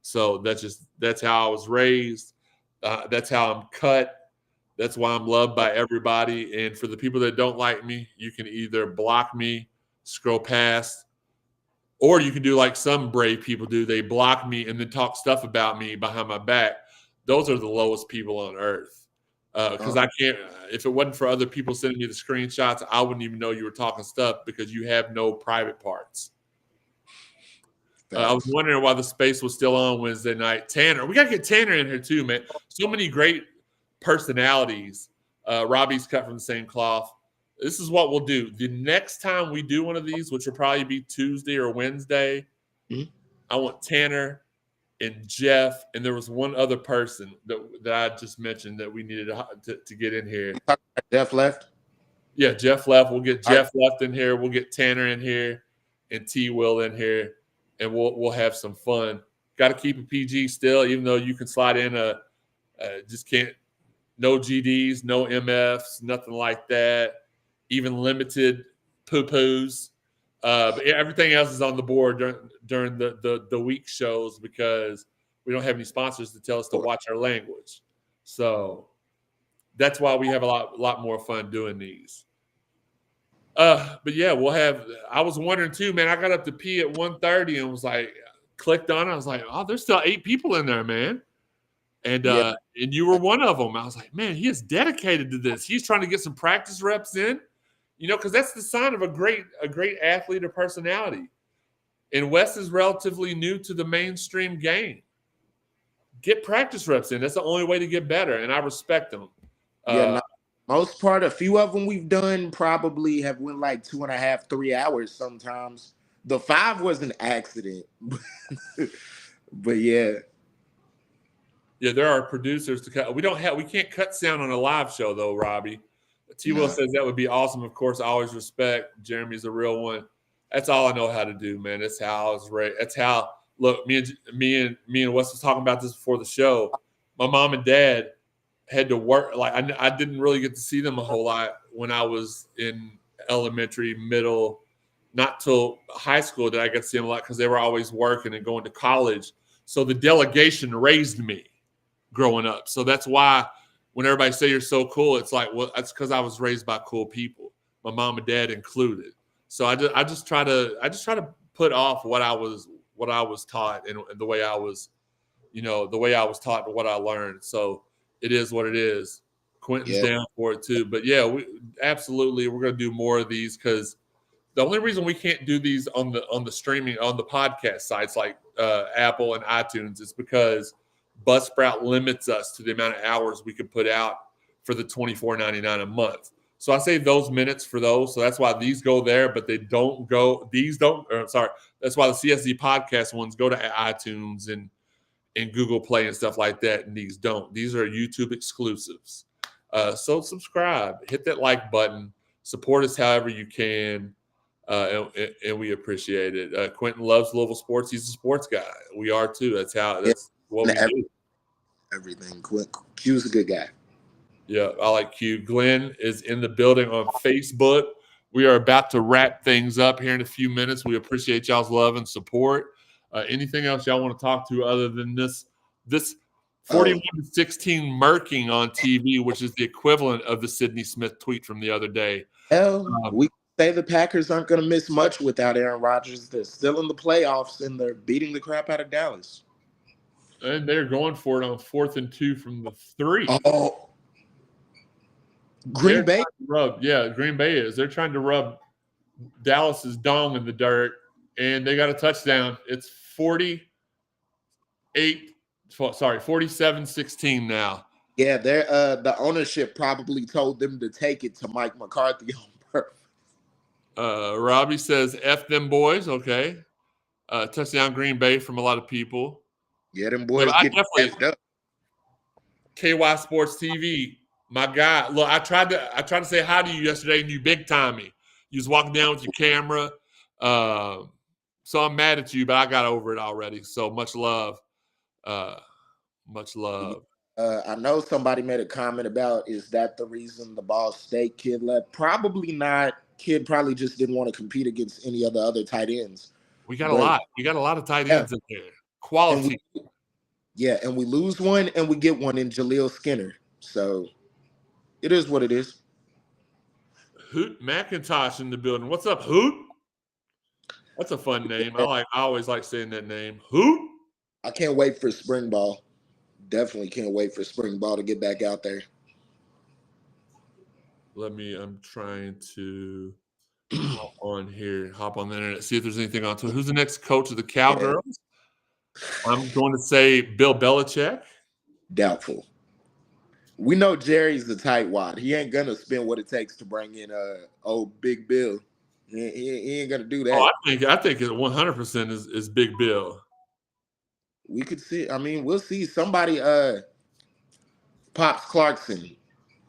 So that's how I was raised. That's how I'm cut. That's why I'm loved by everybody. And for the people that don't like me, you can either block me, scroll past, or you can do like some brave people do. They block me and then talk stuff about me behind my back. Those are the lowest people on earth. Because I can't, if it wasn't for other people sending me the screenshots, I wouldn't even know you were talking stuff because you have no private parts. I was wondering why the space was still on Wednesday night. Tanner, we got to get Tanner in here too, man. So many great personalities. Robbie's cut from the same cloth. This is what we'll do. The next time we do one of these, which will probably be Tuesday or Wednesday, I want Tanner and Jeff, and there was one other person that I just mentioned that we needed to get in here. Jeff left? Yeah, Jeff left. We'll get Jeff left in here. We'll get Tanner in here and T Will in here, and we'll have some fun. Got to keep it PG still, even though you can slide in just can't, no GDs, no MFs, nothing like that, even limited poo-poos. But everything else is on the board during the week shows because we don't have any sponsors to tell us to watch our language. So that's why we have a lot more fun doing these. But yeah, I was wondering too, man, I got up to pee at 1:30 and was like, clicked on it. I was like, oh, there's still 8 people in there, man. And and you were one of them. I was like, man, he is dedicated to this. He's trying to get some practice reps in. Because that's the sign of a great athlete or personality. And Wes is relatively new to the mainstream game. Get practice reps in. That's the only way to get better, and I respect them. Most part, a few of them we've done probably have went like 2.5, 3 hours sometimes. The 5 was an accident. But yeah. Yeah, there are producers to cut. We can't cut sound on a live show though, Robbie. T. Will says that would be awesome. Of course, I always respect. Jeremy's a real one. That's all I know how to do, man. That's how I was raised. That's how. Look, me and Wes was talking about this before the show. My mom and dad had to work. Like I didn't really get to see them a whole lot when I was in elementary, middle, not till high school did I get to see them a lot because they were always working and going to college. So the delegation raised me growing up. So that's why when everybody say you're so cool, it's like, well, that's because I was raised by cool people, my mom and dad included. So I just try to put off what I was taught and the way I was, the way I was taught and what I learned. So it is what it is. Quentin's down for it too. But yeah, we're going to do more of these because the only reason we can't do these on the streaming, on the podcast sites like Apple and iTunes is because Buzzsprout limits us to the amount of hours we can put out for the $24.99 a month. So I save those minutes for those. So that's why these go there, but they don't go. That's why the CSZ podcast ones go to iTunes and Google Play and stuff like that, and these don't. These are YouTube exclusives. So subscribe, hit that like button, support us however you can, and we appreciate it. Quentin loves Louisville sports. He's a sports guy. We are too. That's what we do. Everything. Q's a good guy. Yeah, I like Q. Glenn is in the building on Facebook. We are about to wrap things up here in a few minutes. We appreciate y'all's love and support. Anything else y'all want to talk to other than this 41-16 murking on TV, which is the equivalent of the Sidney Smith tweet from the other day? We say the Packers aren't going to miss much without Aaron Rodgers. They're still in the playoffs, and they're beating the crap out of Dallas. And they're going for it on 4th and 2 from the 3. Oh, Green Bay? Green Bay is. They're trying to rub Dallas's dong in the dirt, and they got a touchdown. It's 47-16 now. Yeah, they're the ownership probably told them to take it to Mike McCarthy on purpose. Robbie says, F them boys. Okay. Touchdown Green Bay from a lot of people. Yeah, them boys get effed up. KY Sports TV, my guy. Look, I tried to say hi to you yesterday, and you big time me. You was walking down with your camera. So I'm mad at you, but I got over it already. So much love. Much love. I know somebody made a comment about, is that the reason the Ball State kid left? Probably not. Kid probably just didn't want to compete against any of the other tight ends. We got a lot. You got a lot of tight ends in there. Quality. And we lose one and we get one in Jaleel Skinner. So it is what it is. Hoot McIntosh in the building. What's up, Hoot? That's a fun name. I always like saying that name. Hoot. I can't wait for spring ball. Definitely can't wait for spring ball to get back out there. I'm trying to hop on the internet, see if there's anything on to it. Who's the next coach of the Cowgirls? I'm going to say Bill Belichick. Doubtful. We know Jerry's the tightwad. He ain't gonna spend what it takes to bring in old Big Bill. He ain't gonna do that. Oh, I think it 100% is Big Bill. We could see. I mean, we'll see. Somebody, Pops Clarkson.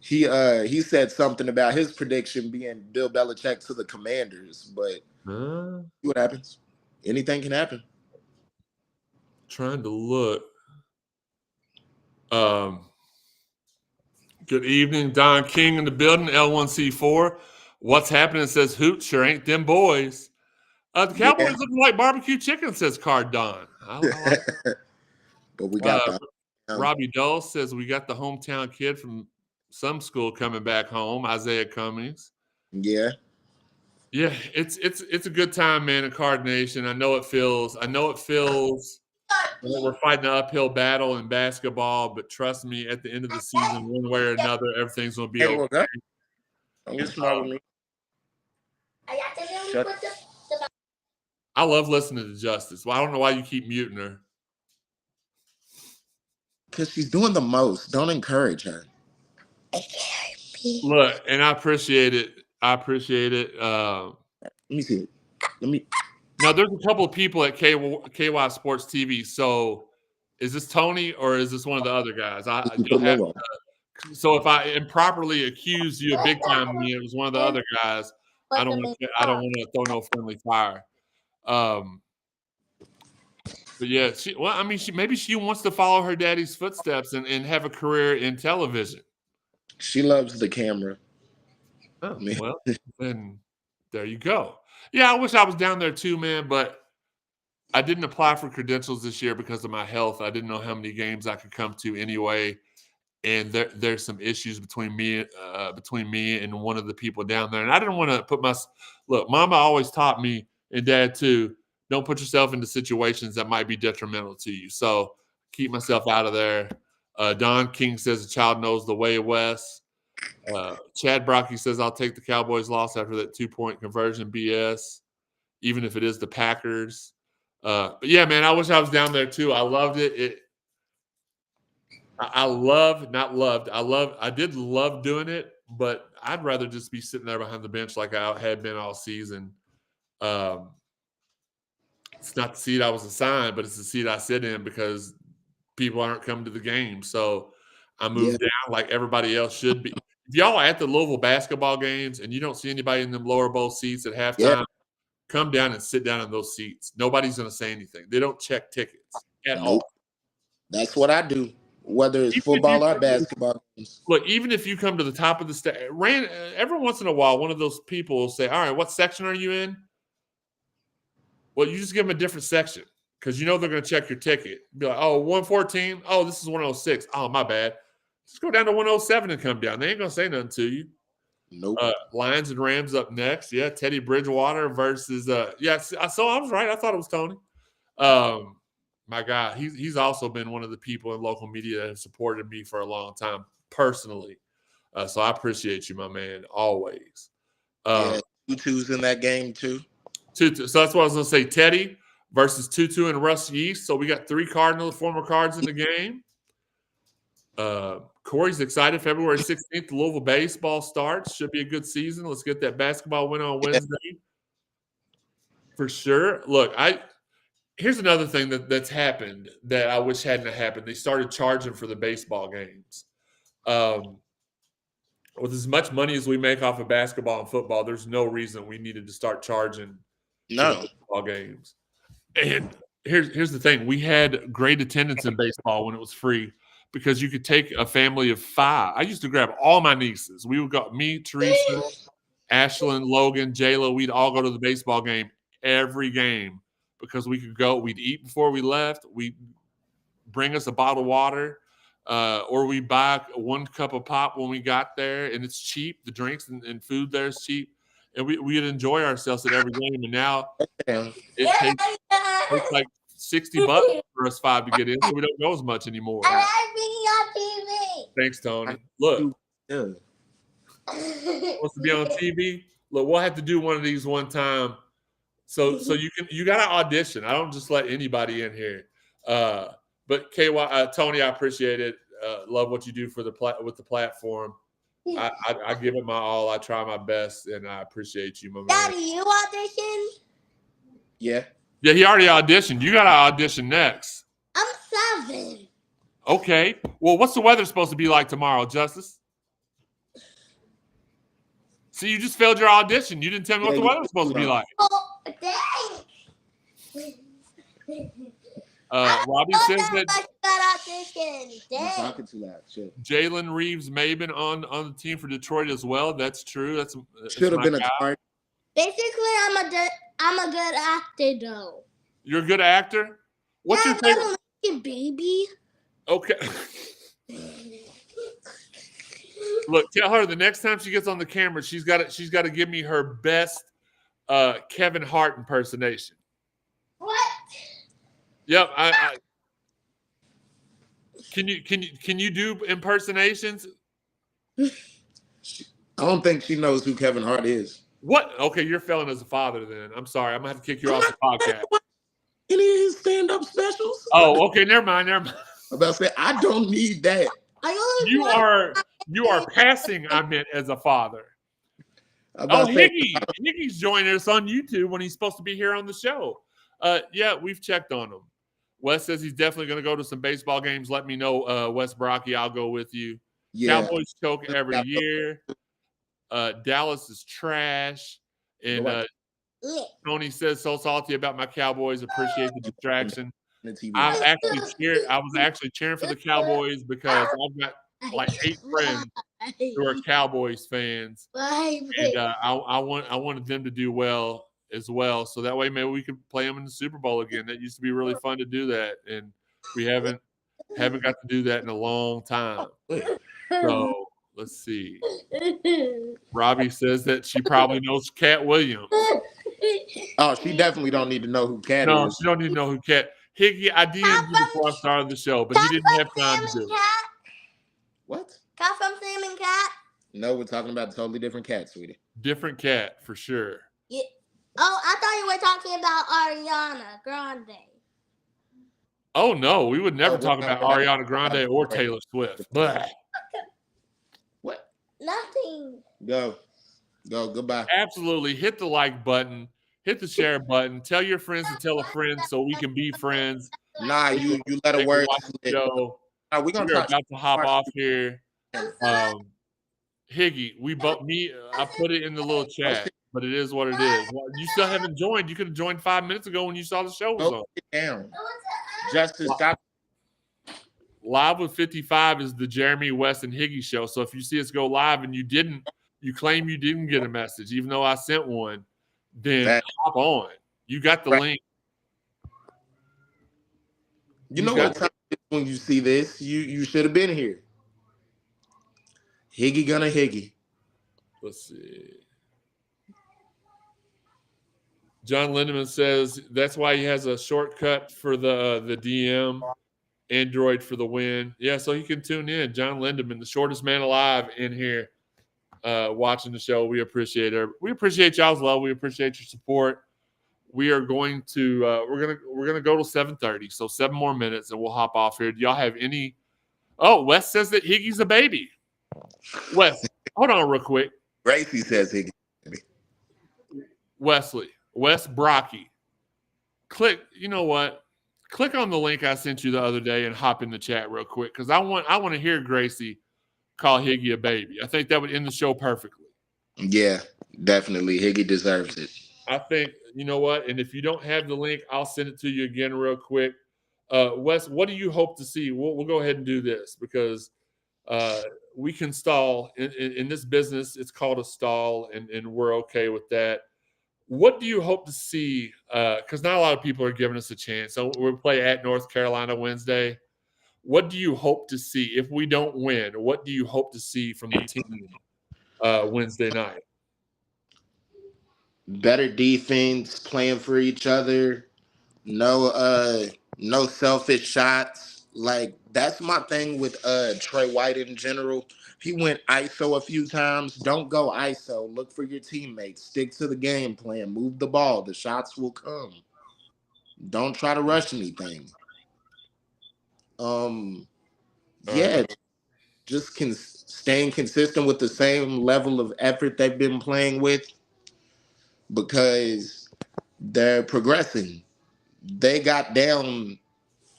He said something about his prediction being Bill Belichick to the Commanders, but see what happens. Anything can happen. Trying to look. Good evening, Don King in the building, L1C4. What's happening? Says Hoot, sure ain't them boys. The Cowboys looking like barbecue chicken, says Card Don. I like But we got Robbie Dull says we got the hometown kid from some school coming back home, Isaiah Cummings. Yeah. Yeah, it's a good time, man, in Card Nation. I know it feels we're fighting an uphill battle in basketball, but trust me, at the end of the season, one way or another, everything's gonna be okay. Don't get smart with me. I love listening to Justice. Well, I don't know why you keep muting her. Because she's doing the most. Don't encourage her. Look, and I appreciate it. Let me see it. Now, there's a couple of people at KY Sports TV. So, is this Tony or is this one of the other guys? So, if I improperly accuse you of big time me, it was one of the other guys. I don't want to throw no friendly fire. But yeah, maybe she wants to follow her daddy's footsteps and have a career in television. She loves the camera. Oh, well, then there you go. Yeah, I wish I was down there too, man, but I didn't apply for credentials this year because of my health. I didn't know how many games I could come to anyway. And there's some issues between me and one of the people down there. And I didn't want to look, Mama always taught me, and Dad too, don't put yourself into situations that might be detrimental to you. So keep myself out of there. Don King says the child knows the way west. Chad Brocky says I'll take the Cowboys loss after that 2-point conversion BS, even if it is the Packers. But yeah, man, I wish I was down there too. I loved it. I did love doing it, but I'd rather just be sitting there behind the bench like I had been all season. It's not the seat I was assigned, but it's the seat I sit in because people aren't coming to the game. So I moved down like everybody else should be. If y'all are at the Louisville basketball games and you don't see anybody in them lower bowl seats at halftime, come down and sit down in those seats. Nobody's going to say anything. They don't check tickets at all. That's what I do, whether it's football or basketball games. Look, even if you come to the top of the stage, every once in a while, one of those people will say, all right, what section are you in? Well, you just give them a different section because you know they're going to check your ticket. Be like, oh, 114? Oh, this is 106. Oh, my bad. Just go down to 107 and come down. They ain't going to say nothing to you. Nope. Lions and Rams up next. Yeah, Teddy Bridgewater versus so I was right. I thought it was Tony. My God, he's also been one of the people in local media that have supported me for a long time personally. So I appreciate you, my man, always. Tutu's in that game too. Tutu. So that's what I was going to say. Teddy versus Tutu and Russ Yeast. So we got 3 former Cards in the game. Corey's excited. February 16th, Louisville baseball starts. Should be a good season. Let's get that basketball win on Wednesday. For sure. Look, here's another thing that's happened that I wish hadn't happened. They started charging for the baseball games. With as much money as we make off of basketball and football, there's no reason we needed to start charging for baseball games. And here's the thing. We had great attendance in baseball when it was free because you could take a family of 5. I used to grab all my nieces. We would go, me, Teresa, Ashlyn, Logan, Jayla, we'd all go to the baseball game every game because we could go. We'd eat before we left. We'd bring us a bottle of water or we buy 1 cup of pop when we got there, and it's cheap. The drinks and food there is cheap. And we'd enjoy ourselves at every game. And now it takes like $60 for us 5 to get in, so we don't go as much anymore. Thanks, Tony. Look, wants to be on TV. Look, we'll have to do one of these one time. So you got to audition. I don't just let anybody in here. But KY, Tony, I appreciate it. Love what you do for with the platform. I give it my all. I try my best, and I appreciate you, my man. Daddy, you auditioned? Yeah. Yeah, he already auditioned. You got to audition next. I'm 7. Okay. Well, what's the weather supposed to be like tomorrow, Justice? So you just failed your audition. You didn't tell me what the weather's supposed to be like. Oh, dang. Robbie says that Talking too loud. Shit. Jalen Reeves-Maben on the team for Detroit as well. That's true. That's should have been a card. Basically, I'm a good actor though. You're a good actor? What's your favorite? Baby. Okay. Look, tell her the next time she gets on the camera, she's got to give me her best Kevin Hart impersonation. What? Yep. Can you do impersonations? I don't think she knows who Kevin Hart is. What? Okay, you're failing as a father then. I'm sorry. I'm going to have to kick you off the podcast. Any of his stand-up specials? Oh, okay. Never mind. I'm about to say, I don't need that. You are passing, I meant, as a father. Higgy's joining us on YouTube when he's supposed to be here on the show. Yeah, we've checked on him. Wes says he's definitely going to go to some baseball games. Let me know, Wes Brocky. I'll go with you. Yeah. Cowboys choke every year. Dallas is trash. And Tony says, so salty about my Cowboys. Appreciate the distraction. the TV. I was actually cheering for the Cowboys because I've got like 8 friends who are Cowboys fans, and I wanted them to do well as well. So that way, maybe we could play them in the Super Bowl again. That used to be really fun to do that, and we haven't got to do that in a long time. So let's see. Robbie says that she probably knows Cat Williams. Oh, she definitely don't need to know who Cat is. No, she don't need to know who Cat. Higgy, I DM'd you before I started the show, but he didn't have time to do it. What? Cat from Sam and Cat? No, we're talking about a totally different cat, sweetie. Different cat, for sure. Yeah. Oh, I thought you were talking about Ariana Grande. Oh, no, we would never talk about Ariana Grande or Taylor Swift. But what? Nothing. Go. Goodbye. Absolutely. Hit the like button. Hit the share button. Tell your friends to tell a friend so we can be friends. Nah, you let a word slip. We're about to hop off here. Higgy, I put it in the little chat, but it is what it is. Well, you still haven't joined. You could have joined 5 minutes ago when you saw the show was on. Down. Justice, stop. Live with 55 is the Jeremy West and Higgy show. So if you see us go live and you claim you didn't get a message, even though I sent one, then hop on. You got the link. You know what time it is when you see this? You should have been here. Higgy gonna Higgy. Let's see. John Lindemann says that's why he has a shortcut for the DM. Android for the win. Yeah, so he can tune in. John Lindemann, the shortest man alive in here. Watching the show. We appreciate it. We appreciate y'all's love. We appreciate your support. We are going to we're gonna go to 7:30, so 7 more minutes and we'll hop off here. Do y'all have any? Oh, Wes says that Higgy's a baby. Wes, hold on real quick. Gracie says Higgy. Wes Brocky. Click, you know what? Click on the link I sent you the other day and hop in the chat real quick because I want to hear Gracie call Higgy a baby. I think that would end the show perfectly. Yeah, definitely. Higgy deserves it. I think, you know what? And if you don't have the link, I'll send it to you again real quick. Wes, what do you hope to see? We'll go ahead and do this because we can stall. In this business, it's called a stall, and we're okay with that. What do you hope to see? Because not a lot of people are giving us a chance. So we'll play at North Carolina Wednesday. What do you hope to see? If we don't win, what do you hope to see from the team Wednesday night? Better defense, playing for each other. No selfish shots. Like, that's my thing with Trey White in general. He went ISO a few times. Don't go ISO. Look for your teammates. Stick to the game plan. Move the ball. The shots will come. Don't try to rush anything. Just staying consistent with the same level of effort they've been playing with because they're progressing. They got down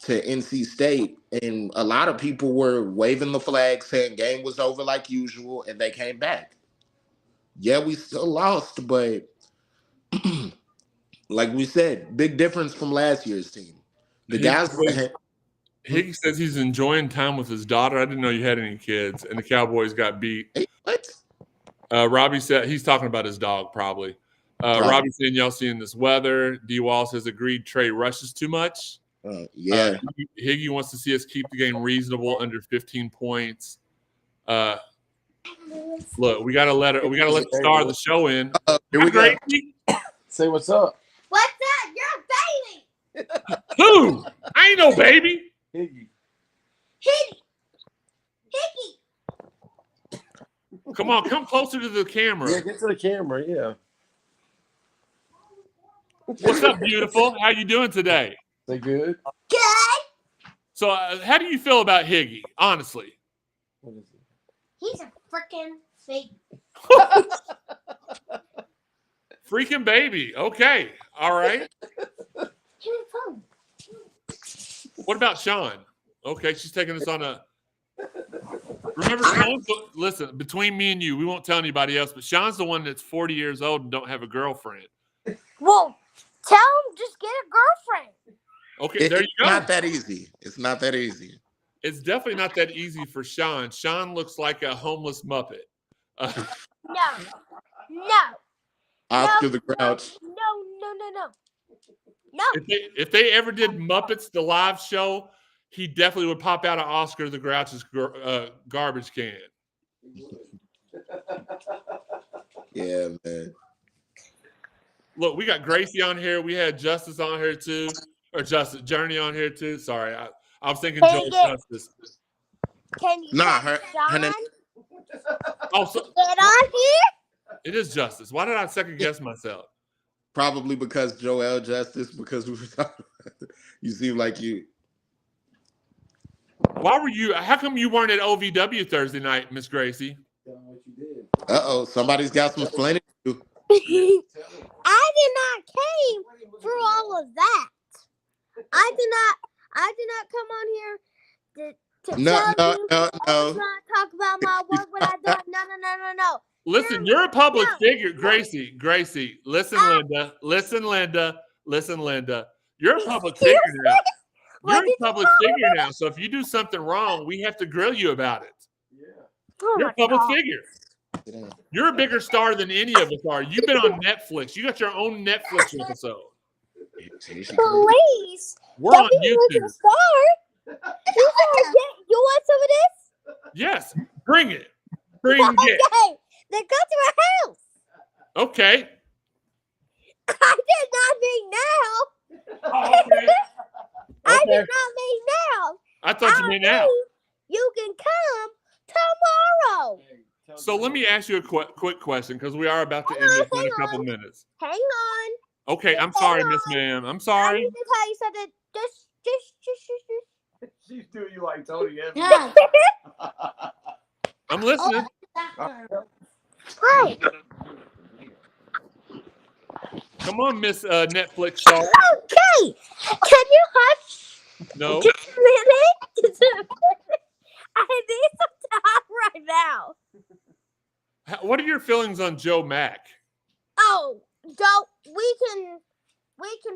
to NC State, and a lot of people were waving the flag saying game was over like usual, and they came back. Yeah, we still lost, but like we said, big difference from last year's team. Higgy says he's enjoying time with his daughter. I didn't know you had any kids, and the Cowboys got beat. Hey, what? Robbie said he's talking about his dog, probably. Robbie saying y'all seeing this weather. D. Walls has agreed Trey rushes too much. Yeah. Higgy wants to see us keep the game reasonable under 15 points. Look, we gotta let the star of the show in. Here we go. Say what's up. What's that? You're a baby. Who? I ain't no baby. Higgy. Higgy. Come on, come closer to the camera. Yeah, get to the camera. Yeah. What's up, beautiful? How you doing today? They good? Good. So, how do you feel about Higgy? Honestly, What is it? He's a freaking baby. freaking baby. Okay, all right. Give me the phone. What about Sean? Okay, she's taking us on a. Remember, Sean's listen. Between me and you, we won't tell anybody else. But Sean's the one that's 40 years old and don't have a girlfriend. Well, tell him just get a girlfriend. Okay, there you It's go. not that easy. It's not that easy. It's definitely not that easy for Sean. Sean looks like a homeless Muppet. No. Oscar the Grouch. No. If they ever did Muppets the live show, he definitely would pop out of Oscar the Grouch's garbage can. Yeah, man. Look, we got Gracie on here. We had Justice on here too, or Justice Journey on here too. Sorry, I was thinking Joe Justice. Can you Nah, get her name. Oh, so get on here? it is Justice. Why did I second guess myself? Probably because Joel Justice, because we were talking. You seem like you. Why were you? How come you weren't at OVW Thursday night, Miss Gracie? Somebody's got some explaining to do. I did not came through all of that. I did not come on here to tell you. No. I was not talk about my work, what I done. No. Listen, you're a public figure, Gracie. Listen, Linda. You're a public figure now. You're a public figure now. So if you do something wrong, we have to grill you about it. Oh You're a public figure. You're a bigger star than any of us are. You've been on Netflix. You got your own Netflix episode. Please. We're on YouTube. You want some of this? Yes, bring it. Bring it. Okay. Then come to my house. Okay. I did not mean now. Oh, okay. I did not mean now. I thought you meant now. You can come tomorrow. So let me ask you a quick question because we are about to end this in a couple minutes. Hang on. Okay, I'm sorry, Miss Ma'am. I'm sorry. I need to tell you something. Just. She's doing you like Tony Evans. Yeah. I'm listening. Hi. Come on, Miss Netflix star. Okay. Can you hush? No. Just a minute. I need some time right now. What are your feelings on Joe Mack? Oh, we can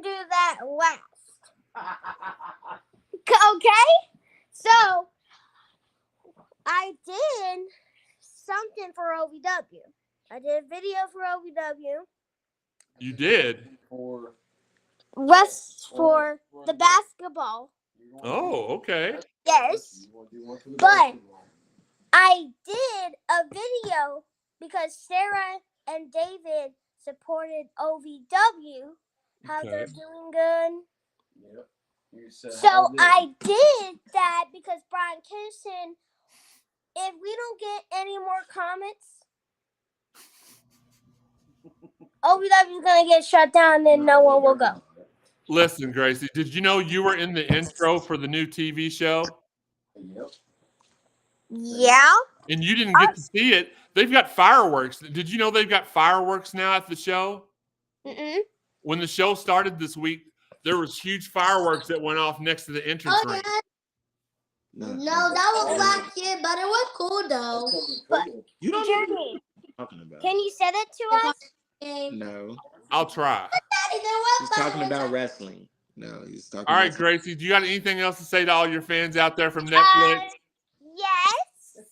do that last. Okay? So I did something for OVW. I did a video for OVW. You did? West for the basketball. Oh, okay. Yes. But I did a video because Sarah and David supported OVW. How they're doing good. So I did that because Brian Kinnison, if we don't get any more comments, OVW is going to get shut down and no one will go. Listen, Gracie, did you know you were in the intro for the new TV show? Yeah. And you didn't get to see it. They've got fireworks. Did you know they've got fireworks now at the show? Mm-mm. When the show started this week, there was huge fireworks that went off next to the entrance Okay. ramp. No, that was last year, but it was cool though. But You don't know what Jeremy, you're talking about. can you send it to us? No. I'll try. He's talking about wrestling. No, he's talking All right, about Gracie, do you got anything else to say to all your fans out there from Netflix? Yes.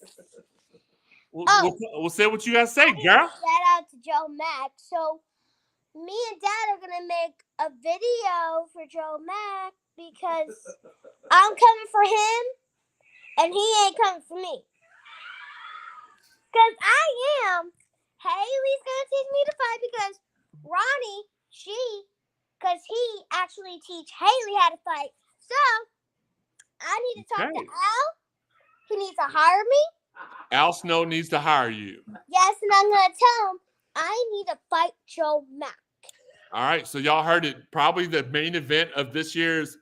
We'll say what you got to say, girl. Shout out to Joe Mack. So me and Dad are gonna make a video for Joe Mack because I'm coming for him and he ain't coming for me. Cause I am. Haley's gonna teach me to fight because Ronnie, because he actually teach Haley how to fight. So I need to talk to Al. He needs to hire me. Al Snow needs to hire you. Yes, and I'm gonna tell him I need to fight Joe Mack. All right, so y'all heard it. Probably the main event of this year's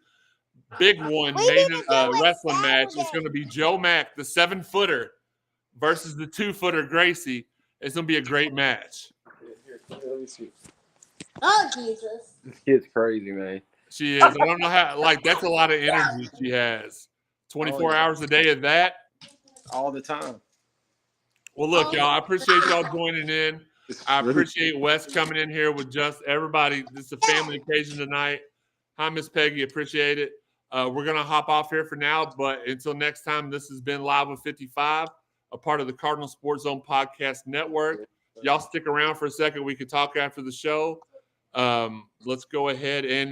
big one, We need to do it wrestling match is Saturday. going to be Joe Mack, the 7-footer, versus the 2-footer Gracie. It's going to be a great match. Let me see. Oh Jesus! This kid's crazy, man. She is. I don't know how. That's a lot of energy she has. 24 hours a day of that. All the time. Well, look, y'all. I appreciate y'all joining in. I appreciate Wes coming in here with just everybody. This is a family occasion tonight. Hi, Miss Peggy. Appreciate it. We're going to hop off here for now, but until next time, this has been Live with 55, a part of the Cardinal Sports Zone Podcast Network. Y'all stick around for a second. We can talk after the show. Let's go ahead and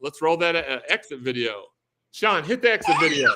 let's roll that exit video. Sean, hit the exit video.